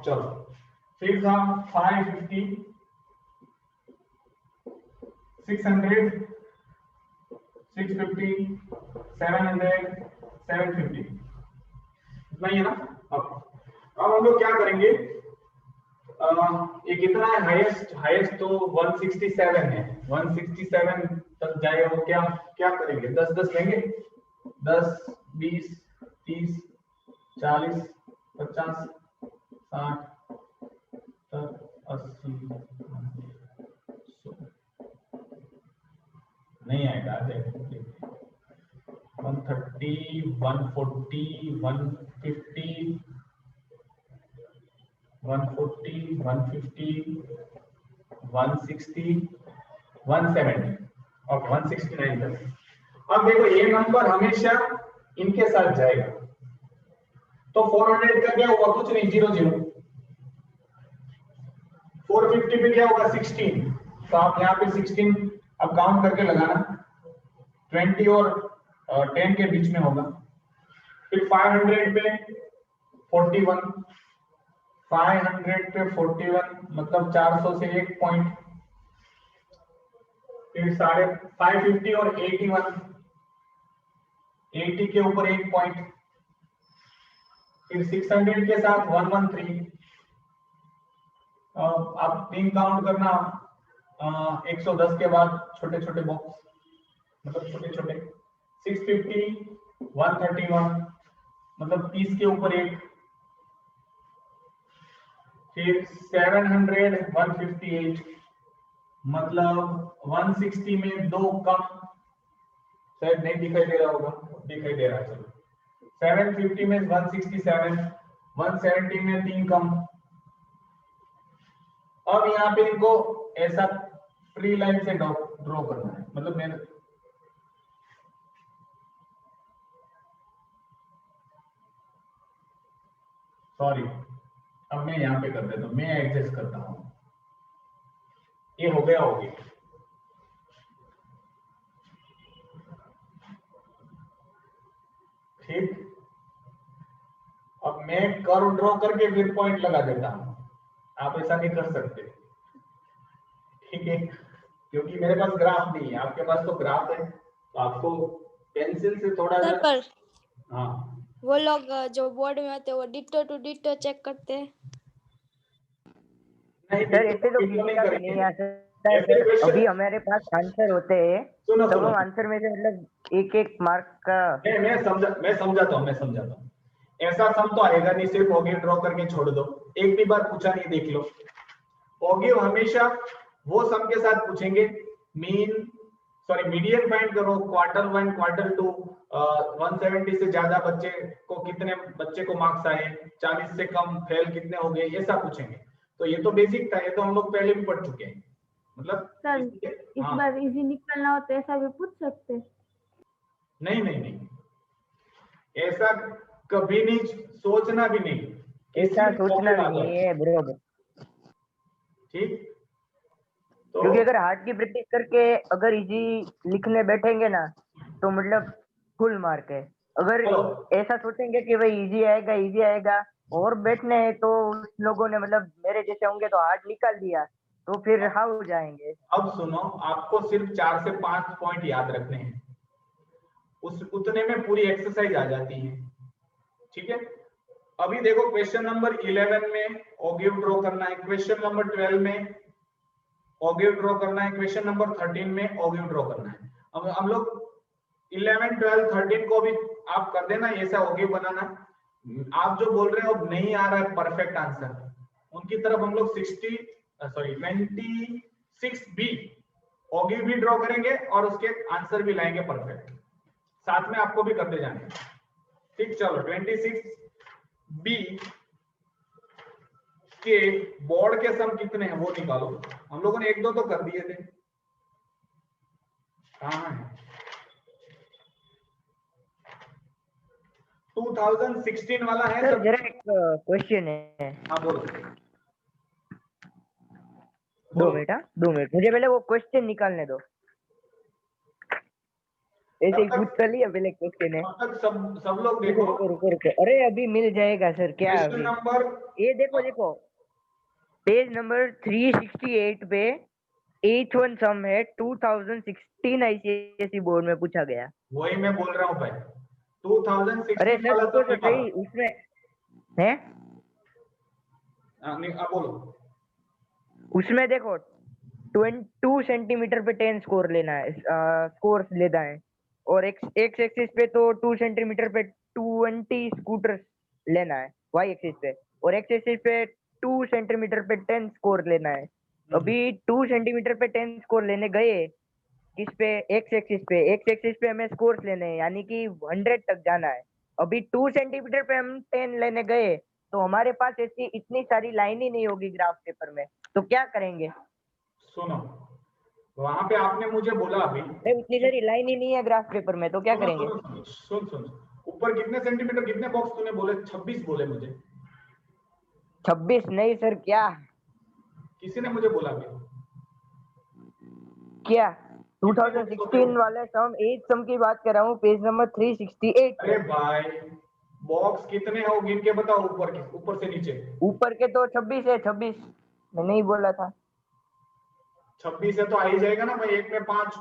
चलो फिर था 550, 600, 650, 700, 750, इतना ही है ना। अब हम लोग क्या करेंगे, ये कितना है? हाईएस्ट तो 167 है, 167 तक जाएगा वो क्या क्या करेंगे? 10 लेंगे, 10, 20, 30, 40, 50, 60, 70, 80, 100 नहीं आएगा। 130, 140, 150, 140, 150, 160, 170, ओके 169 तक। अब देखो ये नंबर हमेशा इनके साथ जाएगा, तो 400 का क्या होगा, कुछ नहीं, 0 0। 450 पे क्या होगा, 16, तो आप यहाँ पे 16 अब काउंट करके लगाना, 20 और 10 के बीच में होगा। फिर 500 पे 41, 500 पे 41 मतलब 400 से 1 पॉइंट, फिर 550 और 81, 80 के ऊपर 1 पॉइंट, फिर 600 के साथ 113। आप 3 काउंट करना, 110 के बाद छोटे छोटे बॉक्स, मतलब छोटे छोटे, 650, 131 मतलब 30 के ऊपर 1, फिर 700, 158 मतलब 160 में 2 कम, शायद नहीं दिखाई दे रहा होगा, दिखाई दे रहा है, चलो 750 में 167, 170 में 3 कम। अब यहाँ पे इनको ऐसा फ्री लाइन से ड्रॉ करना है, मतलब मैंने सॉरी, अब मैं यहाँ पे कर देता हूँ, मैं एडजस्ट करता हूँ, ये हो गया ठीक। अब मैं कर्व ड्रॉ करके फिर पॉइंट लगा देता हूँ, आप ऐसा नहीं कर सकते, ठीक है, क्योंकि मेरे पास ग्राफ नहीं है, आपके पास तो ग्राफ है, तो आपको पेंसिल से थोड़ा सर सा, पर हाँ वो लोग जो बोर्ड में आते हैं वो डिटो टू डिटो चेक करते हैं। नहीं, सर ऐसे तो नहीं किसी का भी करेंगे नहीं आ सकता है ऐसे सर। क्वेश्चन। अभी हमारे पास आंसर होते हैं, सुनो तब सुनो, हम आंसर में से मतलब एक एक मार्क का। मैं समझाता हूँ। ऐसा सम तो आएगा नहीं सिर्फ ऑगिव ड्रॉ करके छोड़ दो, एक भी बार पूछा नहीं, देख लो। ऑगिव हमेशा वो सम के साथ पूछेंगे, मीडियन फाइंड करो, क्वार्टर 1 क्वार्टर 2, 170 से ज्यादा बच्चे को कितने बच्चे को मार्क्स आए, 40 से कम फेल कितने हो गए, ऐसा पूछेंगे। तो ये तो बेसिक था, ये तो हम लोग पहले भी पढ़ चुके हैं, मतलब सर इस हाँ, बार इजी निकलना हो तो ऐसा भी पूछ सकते हैं। नहीं नहीं नहीं, ऐसा कभी नहीं, सोचना भी नहीं, ऐसा किसी सोचना ऑगिव भी आ नहीं जाए, है बरोबर, ठीक। तो क्योंकि अगर हार्ड की प्रैक्टिस करके अगर इजी लिखने बैठेंगे ना तो मतलब फुल मार्क है। अगर चलो ऐसा सोचेंगे कि भाई इजी आएगा और बैठने हैं तो उस लोगों ने मतलब मेरे जैसे होंगे तो हार्ड निकाल दिया तो फिर हाउ जाएंगे। अब सुनो, आपको सिर्फ 4 से 5 पॉइंट याद रखने हैं, उस उतने में पूरी एक्सरसाइज आ जाती है, ठीक है। अभी देखो क्वेश्चन नंबर 11 में ऑगिव ड्रॉ करना है, क्वेश्चन नंबर 12 में ऑगिव ड्रॉ करना है, क्वेश्चन नंबर 13 में ऑगिव ड्रॉ करना है। अब हम लोग 11, 12, 13 को भी आप कर देना ऐसा ऑगिव बनाना। आप जो बोल रहे हो नहीं आ रहा है परफेक्ट आंसर, उनकी तरफ हम लोग 26 बी ऑगिव भी ड्रॉ करेंगे और उसके आंसर भी लाएंगे परफेक्ट, साथ में आपको भी करते जाने, ठीक। चलो 26 बी के बोर्ड के सम कितने हैं वो निकालो। हम लोगों ने 1 2 तो कर दिए थे, कहां है, 2016 वाला है सर सब। जरा एक क्वेश्चन है। हाँ बोलो 2 मिनट, हाँ 2 मिनट, मुझे पहले वो क्वेश्चन निकालने दो। ऐसे ही पूछ कर लिया, पहले क्वेश्चन है। तब तक सब लोग रुको देखो, रुको रुको रुको, अरे अभी मिल जाएगा सर, क्या क्वेश्चन अभी नंबर, ये देखो पेज नंबर 368 पे 8th सम है, 2016 आईसीएसई बोर्ड में पूछा गया। वही मैं बोल रहा हूँ भाई, 2016 अरे सर वाला रुको सब तो निकालो। सही, उसमें है, आप बोलो, उसमें देखो 22 सेंटीमीटर पे 10 स्कोर लेना है, स्कोर लेना है, और एक्स एक्सिस पे तो 2 सेंटीमीटर पे 20 स्कूटर लेना है वाई एक्सिस पे, और एक्स एक्सिस पे 2 सेंटीमीटर पे 10 स्कोर लेना है। अभी 2 सेंटीमीटर पे 10 स्कोर लेने गए, किस पे, एक्स एक्सिस पे हमें स्कोर्स लेने हैं, यानी कि 100 तक जाना है। अभी 2 सेंटीमीटर पे हम 10 लेने गए तो हमारे पास ऐसी इतनी सारी लाइन ही नहीं होगी ग्राफ पेपर में, तो क्या करेंगे। सुनो वहां पे आपने मुझे बोला अभी, अरे उतनी सारी लाइन ही नहीं है ग्राफ पेपर में, तो क्या करेंगे? सुन, ऊपर कितने सेंटीमीटर कितने बॉक्स तूने बोले? 26 बोले मुझे। 26 नहीं सर, क्या किसी ने मुझे बोला अभी? क्या 2016 वाले सम 8 सम की बात कर रहा हूँ, पेज नंबर 368। अरे भाई बॉक्स कितने हो गिन के बताओ, ऊपर से नीचे। ऊपर के तो 26 है, 26 मैंने ही बोला था। 26 है तो आ ही जाएगा ना भाई, एक में 5।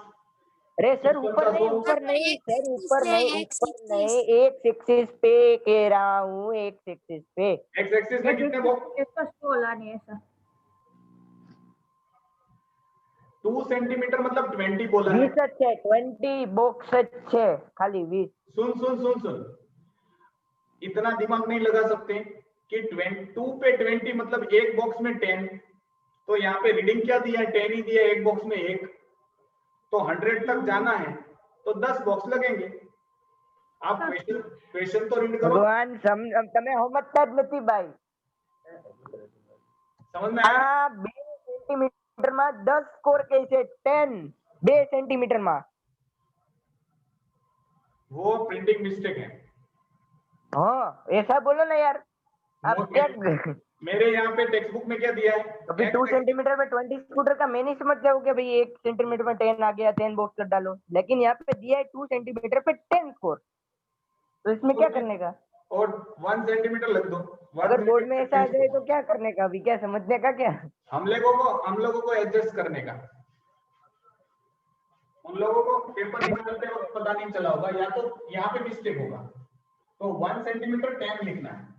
अरे सर ऊपर नहीं, ऊपर नहीं सर, ऊपर नहीं, ऊपर नहीं, एक एक्सिस पे कह रहा हूँ, एक एक्सिस पे। एक्स एक्सिस में कितने बॉक्स? इसका 16 नहीं ऐसा। 2 सेंटीमीटर मतलब 20 बोला है। 20 अच्छे, 20 बॉक्स अच्छे, खाली 20। सुन, इतना दिमाग नहीं लगा सकते कि 2 पे 20 मतलब एक बॉक्स में 10, तो यहाँ पे रीडिंग क्या दिया है? 10 ही दिया है, एक बॉक्स में 1, तो 100 तक जाना है तो 10 बॉक्स लगेंगे। आप क्वेश्चन तो रीड करो। भगवान તમે સમજતા જ નથી ભાઈ। समझ में आया? આ 2 સેન્ટીમીટર માં 10 સ્કોર કહે છે, 10 2 સેન્ટીમીટર માં। वो प्रिंटिंग मिस्टेक है। हाँ ऐसा बोलो ना यार, आप क्या मेरे यहाँ पे टेक्स्ट बुक में क्या दिया है? अभी 2 सेंटीमीटर में 20 स्कूटर का मैं नहीं समझ जाऊंगा भाई, 1 सेंटीमीटर में 10 आ गया, 10 बॉक्स कर डालो, लेकिन यहाँ पे दिया है 2 सेंटीमीटर पे 10 स्कोर, तो इसमें क्या करने का? और 1 सेंटीमीटर लग दो। अगर बोर्ड में ऐसा आ जाए तो क्या करने का? अभी क्या समझने का? क्या हम लोगों को एडजस्ट करने का। उन लोगों को पेपर निकालते वक्त पता नहीं चला होगा, या तो यहाँ पे मिस्टेक होगा, तो 1 सेंटीमीटर 10 लिखना है।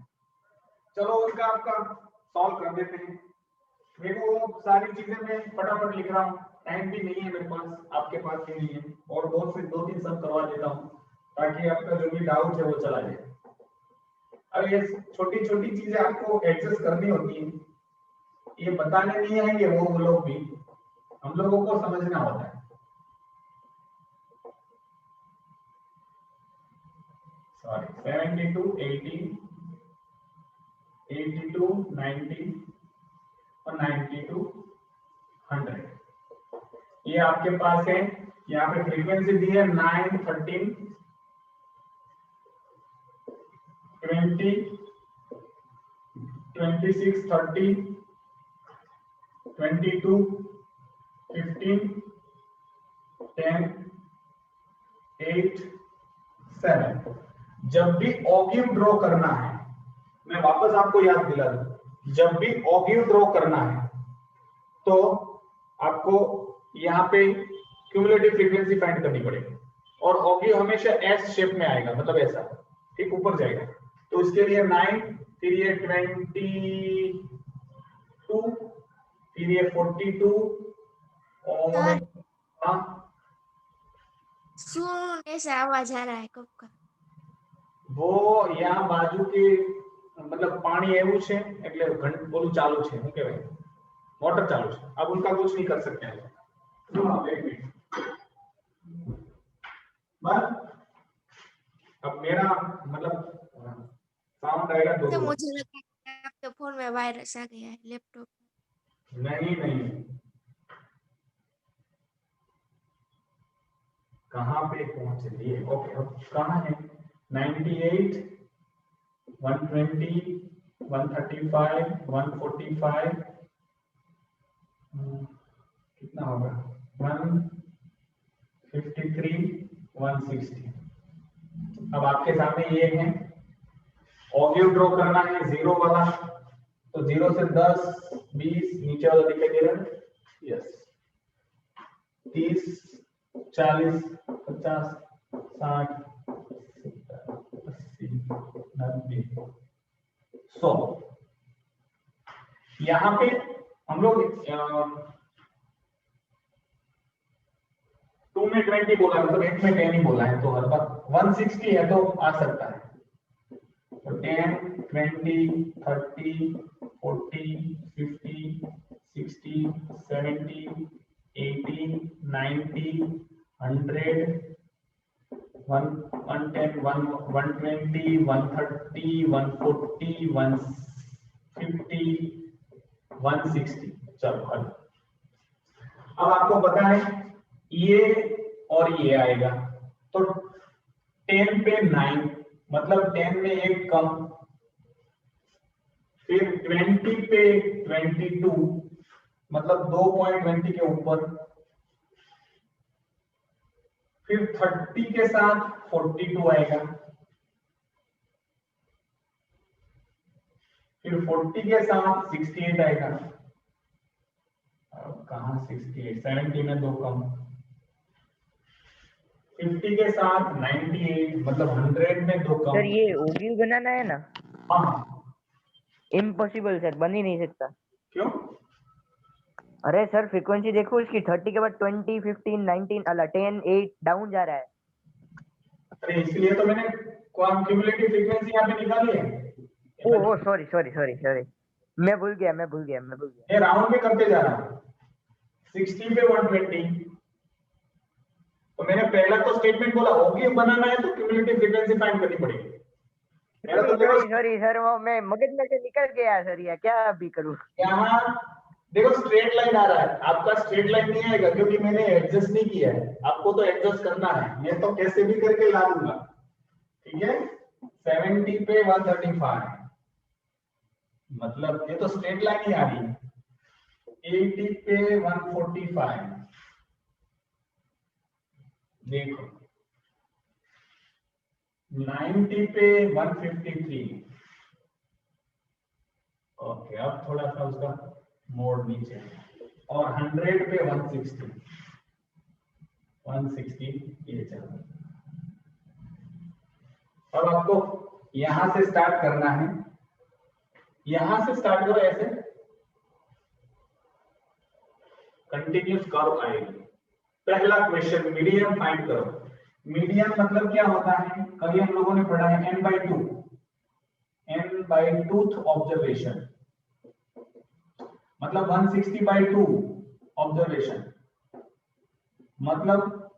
चलो उसका आपका सॉल्व कर देते हैं। देखो वो सारी चीजें मैं फटाफट लिख रहा हूँ, टाइम भी नहीं है मेरे पास, आपके पास भी नहीं है, और 2-3 सब करवा देता हूँ ताकि आपका जो भी डाउट है वो चला जाए। अब ये छोटी छोटी चीजें आपको एडजस्ट करनी होती है, ये बताने नहीं आएंगे वो लोग भी, हम लोगों को समझना होता है। सॉरी 72, 80, 82, 90 और 92, 100, ये आपके पास है। यहाँ पे फ्रीक्वेंसी दी है 9, 13, 20, 26, 30, 22, 15, 10, 8, 7। जब भी ऑगिव ड्रॉ करना है, मैं वापस आपको याद दिला दूं, जब भी ऑगिव ड्रॉ करना है तो आपको यहाँ पे क्यूमुलेटिव फ्रीक्वेंसी फाइंड करनी पड़ेगी, और ऑगिव हमेशा एस शेप में आएगा, मतलब ऐसा ठीक ऊपर जाएगा। तो इसके लिए 9, फिर ये 22, फिर ये 42 और हाँ सुन ऐसे आवाज आ रहा है कब का। वो यहाँ बाजू के मतलब पानी એવું છે એટલે બોલું ચાલુ છે, શું કહેવાય, મોટર ચાલુ છે, अब उनका कुछ नहीं कर सकते हैं। एक मिनट बस, अब मेरा मतलब साउंड आएगा तो तो मुझे लगा कि आपके फोन में वायरस आ गया है लैपटॉप। नहीं कहाँ पे पहुंच लिए? ओके कहाँ है? 98, 120, 135, 145, कितना होगा? 153, 160। अब आपके सामने ये है, ऑगिव ड्रॉ करना है जीरो वाला, तो 0 से 10, 20 नीचे वाला दिखाई दे रहा है, यस, 30, 40, 50, 60, 70, 80, 90, 100। यहाँ पे हम लोग 2 में 20 बोला, मतलब 1 में 10 ही बोला है, तो हर बार 160 है तो आ सकता है। तो 10, 20, 30, 40, 50, 60, 70, 80, 90, 100, 110, 120, 130, 140, 150, 160। चलो हल। अब आपको पता है ये और ये आएगा, तो 10 पे 9 मतलब 10 में एक कम, फिर 20 पे 22 मतलब 2.20 के ऊपर, फिर 30 के साथ 42 आएगा, फिर 40 के साथ 68 आएगा। अब कहां 68, 70 में दो कम, 50 के साथ 98 मतलब 100 में दो कम। सर ये ओगी बनाना है ना? हाँ। इम्पॉसिबल सर, बन ही नहीं सकता। क्यों? अरे सर फ्रीक्वेंसी देखो इसकी, 30 के बाद 20, 15, 19 अला 10, 8 डाउन जा रहा है। अरे इसलिए तो मैंने क्यूमुलेटिव फ्रीक्वेंसी यहाँ पे निकाली है। Oh sorry sorry sorry sorry, मैं भूल गया। ये राउंड में करते जा रहा हूँ। 60 पे 120, तो मैंने पहला तो स्टेटमेंट बोला होगी बनाना है तो क्यूमुलेटिव फ्रीक्वेंसी फाइंड करनी पड़ेगी। मेरा तो देखो सॉरी सर, वो मैं मगज में से निकल गया सर, या क्या अभी करूं? यहाँ देखो स्ट्रेट लाइन आ रहा है, आपका स्ट्रेट लाइन नहीं आएगा क्योंकि मैंने एडजस्ट नहीं किया है। आपको तो एडजस्ट करना है, मैं तो कैसे भी करके ला दूंगा। ठीक है, 70 पे 135 मतलब ये तो स्ट्रेट लाइन ही आ रही है। 80 पे 145 देखो, 90 पे 153। ओके, अब थोड़ा सा उसका मोड़ नीचे, और 100 पे 160 ये चल रहा है। अब आपको यहां से स्टार्ट करना है, यहां से स्टार्ट करो ऐसे, कंटिन्यूस कर्व आएगी। पहला क्वेश्चन मीडियन फाइंड करो। मीडियन मतलब क्या होता है, कभी हम लोगों ने पढ़ा है n/2 ऑब्जर्वेशन, मतलब 160/2 ऑब्जर्वेशन मतलब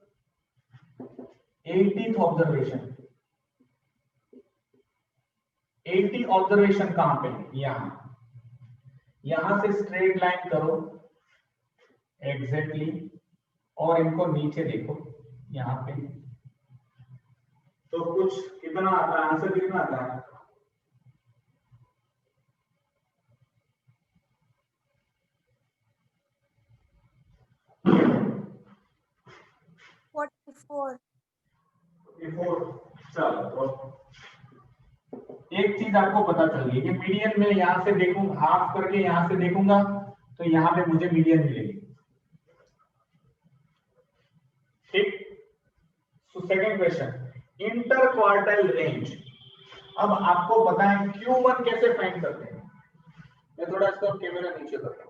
80th ऑब्जर्वेशन। 80 ऑब्जर्वेशन कहां पे है? यहां से स्ट्रेट लाइन करो एग्जैक्टली, और इनको नीचे देखो यहां पे, तो कुछ कितना आता है, आंसर कितना आता है? 44। चलो, तो एक चीज आपको पता चल गई कि मीडियन में यहां से देखूंगा, हाफ करके यहां से देखूंगा तो यहां पे मुझे मीडियन मिलेगी। ठीक। So second question, inter quartile range. अब आपको पता है Q1 कैसे फाइंड करते हैं? मैं थोड़ा इसको कैमरा नीचे करता हूं।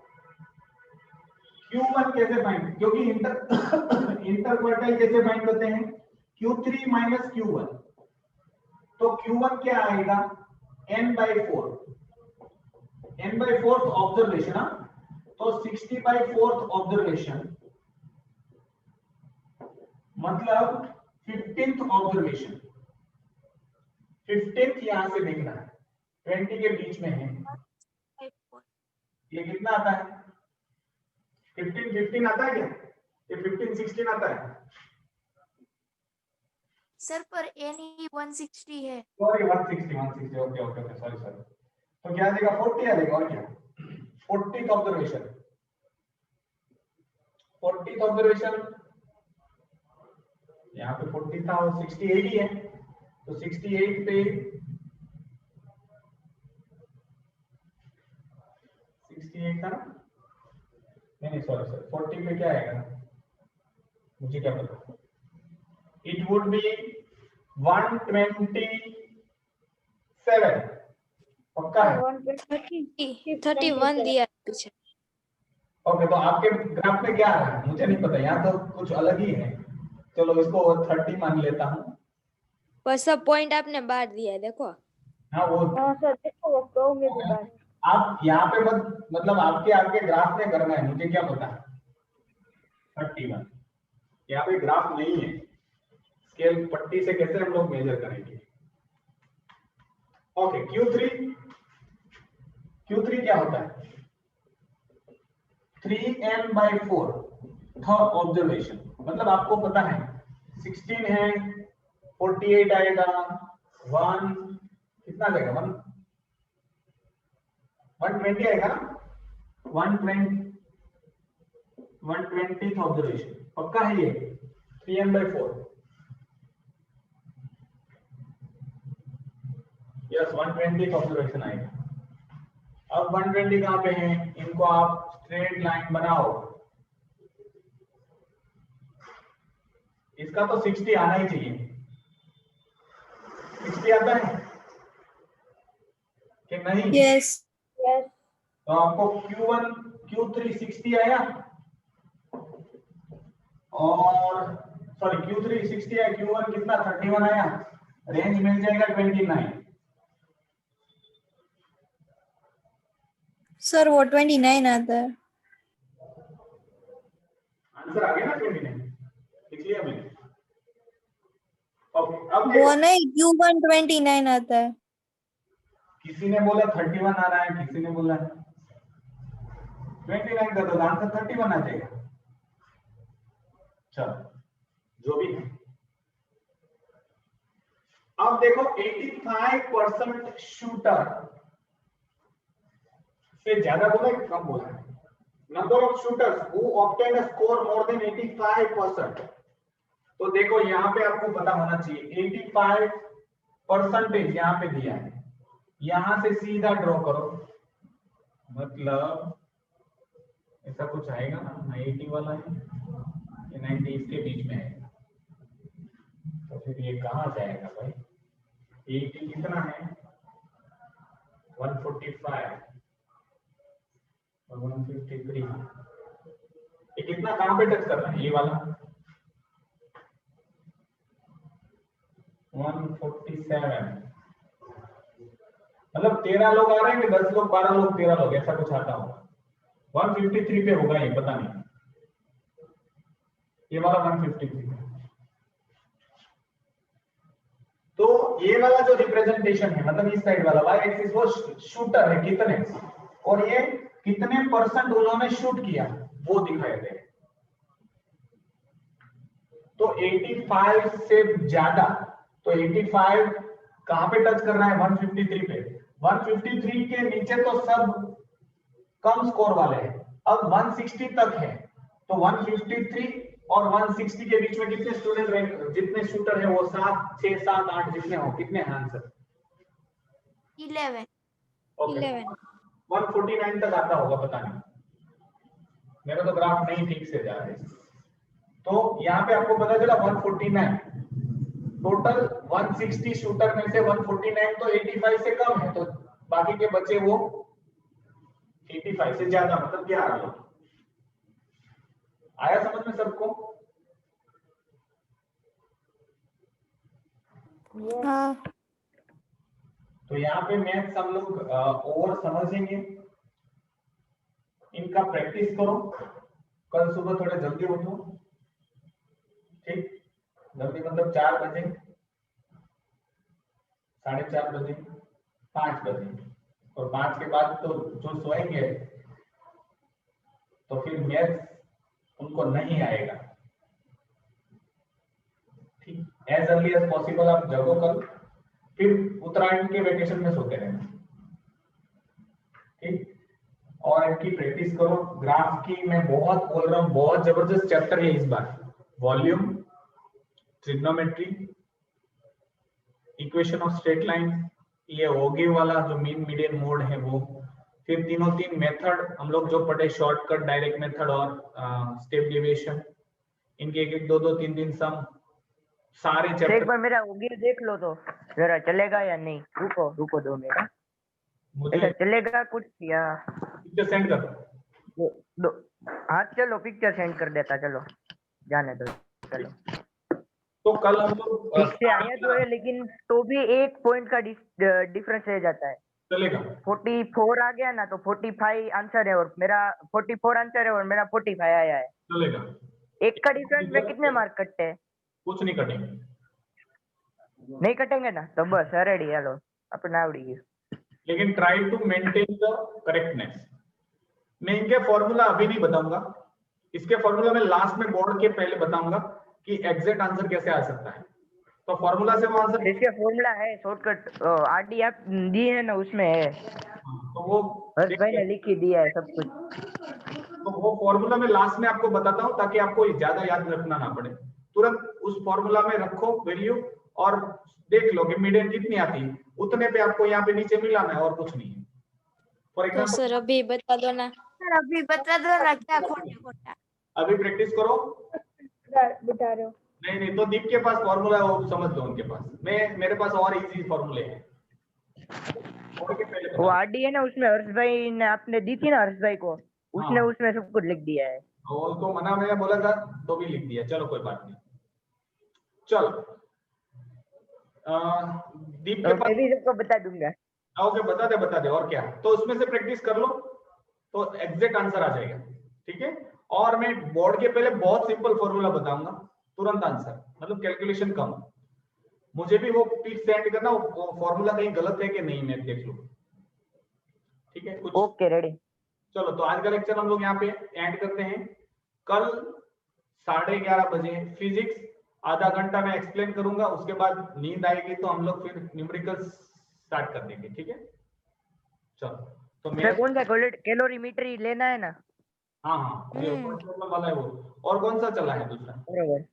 Q1 कैसे फाइंड, क्योंकि इंटर क्वार्टाइल कैसे फाइंड करते हैं? Q3 माइनस Q1, तो Q1 क्या आएगा? n/4, n/4 observation. तो 60/4 ऑब्जर्वेशन मतलब 15th ऑब्जर्वेशन। 15th यहां से देखना है, 20 के बीच में है। ये कितना आता है? 15 आता है क्या? ये 15 16 आता है? सर पर एन ही 160 है। Sorry 160 okay okay okay, sorry sorry. तो क्या आ जाएगा? 40 आ जाएगा, और क्या? 40th ऑब्जर्वेशन, 40th ऑब्जर्वेशन यहाँ पे 40 था और 68 ही है, तो 68 पे 68 था ना? नहीं सॉरी सॉरी, 40 पे क्या आएगा मुझे क्या पता। इट वुड बी 127, पक्का है? 31 दिया है पीछे। ओके, तो आपके ग्राफ में क्या आ रहा है मुझे नहीं पता, यहाँ तो कुछ अलग ही है। चलो इसको 30 मान लेता हूँ। पर सब पॉइंट आपने बाहर दिया है, देखो। हाँ वो हाँ सर देखो वो कर्व में भी बात है। आप यहाँ पे मतलब आपके ग्राफ में करना है, मुझे क्या पता। 31 यहाँ पे ग्राफ नहीं है, स्केल पट्टी से कैसे हम लोग मेजर करेंगे। ओके, Q3 क्या होता है? 3n/4 थर्ड ऑब्जर्वेशन, मतलब आपको पता है 16 है, 48 आएगा, 1 कितना आएगा, 120 आएगा ना, 120 ऑब्जर्वेशन पक्का है ये 3n/4। यस 120 ऑब्जर्वेशन आएगा। अब 120 कहां पे है, इनको आप स्ट्रेट लाइन बनाओ, इसका तो 60 आना ही चाहिए, 60 आता है कि नहीं? यस यस तो आपको Q1 Q3 60 आया और सॉरी Q3 60 आया, Q1 कितना 31 आया, रेंज मिल जाएगा 29। सर वो 29 आता है। आंसर आ गया ना 29, लिख लिया मैंने। ओके अब वो देखो, नहीं Q1 29 आता है। किसी ने बोला 31 आ रहा है, किसी ने बोला 29 कर दो, आंसर 31 आ जाएगा। चलो जो भी है, अब देखो 85% शूटर से ज्यादा बोला कि कम बोला है, number of shooters who obtain a score more than 85%। तो देखो यहाँ पे आपको पता होना चाहिए 85% यहाँ पे दिया है, यहां से सीधा ड्रॉ करो, मतलब ऐसा कुछ आएगा ना, 80 वाला है, 90 इसके बीच में है, तो फिर ये कहां जाएगा भाई, 80 कितना है 145 और 153, ये कितना कहां पे टच कर रहा है, ये वाला 147, मतलब 13 लोग आ रहे हैं कि 10 लोग, 12 लोग, 13 लोग, ऐसा कुछ आता होगा, 153 पे होगा ये, पता नहीं, ये वाला 153। तो ये वाला जो रिप्रेजेंटेशन है, मतलब इस साइड वाला y एक्सिस वो शूटर है कितने, और ये कितने परसेंट उन्होंने शूट किया वो दिखाए थे। तो 85 से ज्यादा, तो 85 कहां पे टच कर रहा है, 153 पे, 153 के नीचे तो सब कम स्कोर वाले हैं, अब 160 तक है, तो 153 और 160 के बीच में कितने स्टूडेंट रहे, जितने शूटर है वो 7 6 7 8 जितने हो, कितने हैं आंसर 11 ओके 11 149 तक आता होगा, पता नहीं, मेरा तो ग्राफ नहीं ठीक से जा रहा है। तो यहाँ पे आपको पता चला 149 टोटल, 160 शूटर में से 149 तो 85 से कम है, तो बाकी के बचे वो 85 से ज्यादा, मतलब 11 लोग। आया समझ में सबको? हाँ तो यहाँ पे मैथ्स हम लोग और समझेंगे, इनका प्रैक्टिस करो, कल सुबह थोड़ा जल्दी उठो, ठीक, जल्दी मतलब 4 बजे, 4:30 बजे, 5 बजे, और 5 के बाद तो जो सोएंगे तो फिर मैथ्स उनको नहीं आएगा, ठीक, एज अर्ली एज पॉसिबल आप जगो कल, फिर उत्तरायण के वेकेशन में सोते रहना, ठीक, और इनकी प्रैक्टिस करो। ग्राफ की मैं बहुत बोल रहा हूँ, बहुत जबरदस्त चैप्टर है इस बार, volume, trigonometry, equation of straight line, ये ओगिव वाला जो मीन मीडियन मोड है वो, फिर तीनों तीन मेथड हम लोग जो पढ़े, शॉर्टकट, डायरेक्ट मेथड और स्टेप डेविएशन, इनके एक 2-3 सम, सारे एक चैप्टर बार मेरा ओगी देख लो तो जरा, चलेगा या नहीं, रुको रुको 2 मिनट, मुझे ऐसा चलेगा कुछ या पिक्चर सेंड कर। दो, हाँ चलो पिक्चर सेंड कर देता, चलो जाने दो, चलो तो कल हम लोग ठीक से आया तो है, लेकिन तो भी 1 पॉइंट का डिफरेंस रह जाता है। चलेगा, 44 आ गया ना तो 45 आंसर है, और मेरा 44 आंसर है और मेरा 45 आया है, चलेगा, एक का डिफरेंस में कितने मार्क कटते हैं? कुछ नहीं कटेंगे, नहीं कटेंगे ना, तो बस रेडी, हेलो अपना आवड़ी गई। लेकिन try to maintain the correctness. मैं इनके फॉर्मूला अभी नहीं बताऊंगा, इसके फॉर्मूला में लास्ट में बोर्ड के पहले बताऊंगा कि एग्जैक्ट आंसर कैसे आ सकता है। तो फॉर्मूला से वो आंसर, इसके फॉर्मूला है शॉर्टकट, आरडी आप दी है ना उसमें है, तो वो हर्ष भाई ने लिख ही दिया है सब कुछ। तो वो फॉर्मूला में लास्ट में आपको बताता हूँ ताकि आपको ज्यादा याद रखना ना पड़े। तुरंत उस फॉर्मूला में रखो वैल्यू और देख लो कि मीडियन कितनी आती है, उतने पे आपको यहाँ पे नीचे मिलाना है और कुछ नहीं है। फॉर तो एग्जाम्पल सर अभी बता दो ना। सर अभी बता दो ना क्या खोटा खोटा। अभी प्रैक्टिस करो। बता रहे हो। नहीं तो दीप के पास फॉर्मूला है, वो समझ लो उनके पास। मेरे पास और इजी फॉर्मूले हैं। और के पहले वो बताओ। आरडी है ना उसमें हर्ष भाई ने आपने दी थी ना हर्ष भाई को, उसने हाँ। उसमें सब कुछ लिख दिया है। वो तो मना मैंने बोला था तो भी लिख दिया, चलो कोई बात नहीं। चलो दीप के तो पास, मैं भी सबको बता दूंगा। ओके बता दे और क्या। तो उसमें से प्रैक्टिस कर लो तो एग्जैक्ट आंसर आ जाएगा, ठीक है। और मैं बोर्ड के पहले बहुत सिंपल फॉर्मूला बताऊंगा, तुरंत आंसर, मतलब कैलकुलेशन कम। मुझे भी वो पिक सेंड करना, वो फॉर्मूला कहीं गलत है कि नहीं मैं देख लूं, ठीक है कुछ। Okay ready. चलो तो आज का लेक्चर हम लोग यहाँ पे एंड करते हैं। कल 11:30 बजे फिजिक्स आधा घंटा मैं एक्सप्लेन करूंगा, उसके बाद नींद आएगी तो हम लोग फिर न्यूमेरिकल्स स्टार्ट कर देंगे, ठीक है। चलो तो मैं कौन सा कैलोरीमीटर ही लेना है ना? हाँ ये वाला है वो। और कौन सा चला है दूसरा बरोबर।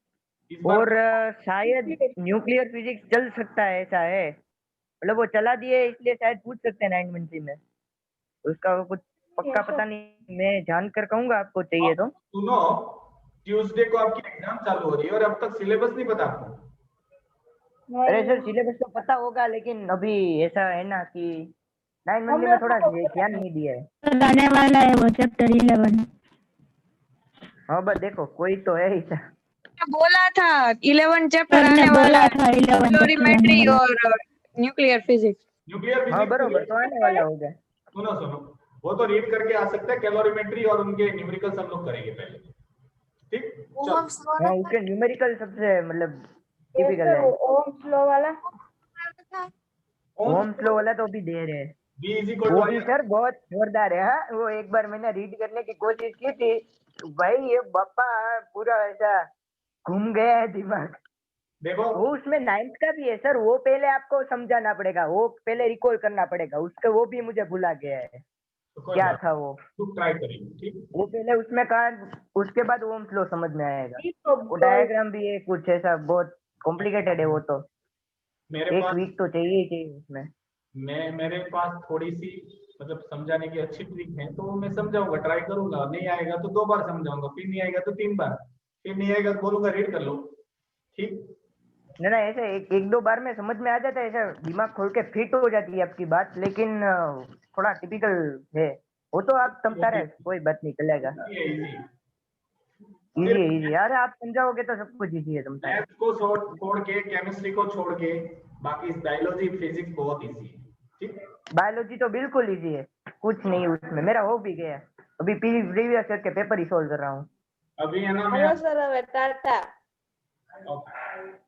इस बार? और शायद न्यूक्लियर फिजिक्स चल सकता है, ऐसा है, मतलब वो चला दिए इसलिए शायद पूछ सकते हैं 9 में। उसका कुछ पक्का पता नहीं, मैं जानकर कहूंगा आपको, चाहिए तो। सुनो, ट्यूसडे को आपकी एग्जाम चालू हो रही है और अब तक सिलेबस नहीं पता आपको? अरे सर सिलेबस तो पता होगा, लेकिन अभी ऐसा है ना कि 9 में थोड़ा ध्यान नहीं दिया है। आने वाला है वो चैप्टर 11। हाँ बस देखो कोई तो है ऐसा। बोला था 11 चैप्टर आने वाला है, कैलोरीमेट्री और न्यूक्लियर फिजिक्स। न्यूक्लियर हाँ फिजिक्स बरोबर, तो आने वाला होगा। सुनो वो तो रीड करके आ सकता है, कैलोरीमेट्री और उनके न्यूमेरिकल्स हम लोग करेंगे पहले, ठीक। चलो हाँ उसके न्यूमेरिकल सबसे मतलब टिपिकल है। ओम्स लॉ वाला, ओम्स लॉ वाला तो अभी दे रहे हैं, बी इज इक्वल वो टू भी सर बहुत जोरदार है। हाँ वो एक बार मैंने रीड करने की कोशिश की थी, भाई ये बापा पूरा ऐसा घूम गया है दिमाग। देखो वो उसमें 9th का भी है सर, वो पहले आपको समझाना पड़ेगा, वो पहले रिकॉल करना पड़ेगा उसका, वो भी मुझे भुला गया है क्या था वो। तो ट्राई करेंगे, ठीक। वो पहले उसमें कहा, उसके बाद ओम्स लॉ समझ में आएगा। वो डायग्राम भी है कुछ ऐसा, बहुत कॉम्प्लिकेटेड है वो तो। मेरे एक पास वीक तो चाहिए ही चाहिए उसमें। मेरे पास थोड़ी सी मतलब समझाने की अच्छी ट्रिक है, तो मैं समझाऊंगा, ट्राई करूंगा। नहीं आएगा तो 2 बार समझाऊंगा, फिर नहीं आएगा तो 3 बार, फिर नहीं आएगा तो बोलूंगा रीड कर लो, ठीक। ना ऐसे एक दो बार में समझ में आ जाता है, ऐसा दिमाग खोल के फिट हो जाती है आपकी बात, लेकिन थोड़ा टिपिकल है वो तो। आप समझा रहे, कोई बात नहीं, चलेगा। इजी यार, आप समझाओगे तो सब कुछ इजी है समझा। मैथ्स को छोड़ के, केमिस्ट्री को छोड़ के, बाकी बायोलॉजी फिजिक्स बहुत इजी है, ठीक। बायोलॉजी तो बिल्कुल इजी है, कुछ नहीं उसमें, मेरा हो भी गया। अभी प्रीवियस ईयर के पेपर ही सोल्व कर रहा हूँ अभी है ना। हेलो सर હવે टाटा।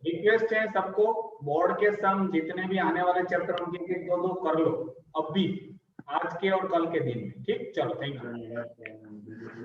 रिक्वेस्ट है सबको, बोर्ड के सम जितने भी आने वाले चैप्टर उनके 2-2 कर लो अभी, आज के और कल के दिन में, ठीक। चलो थैंक यू।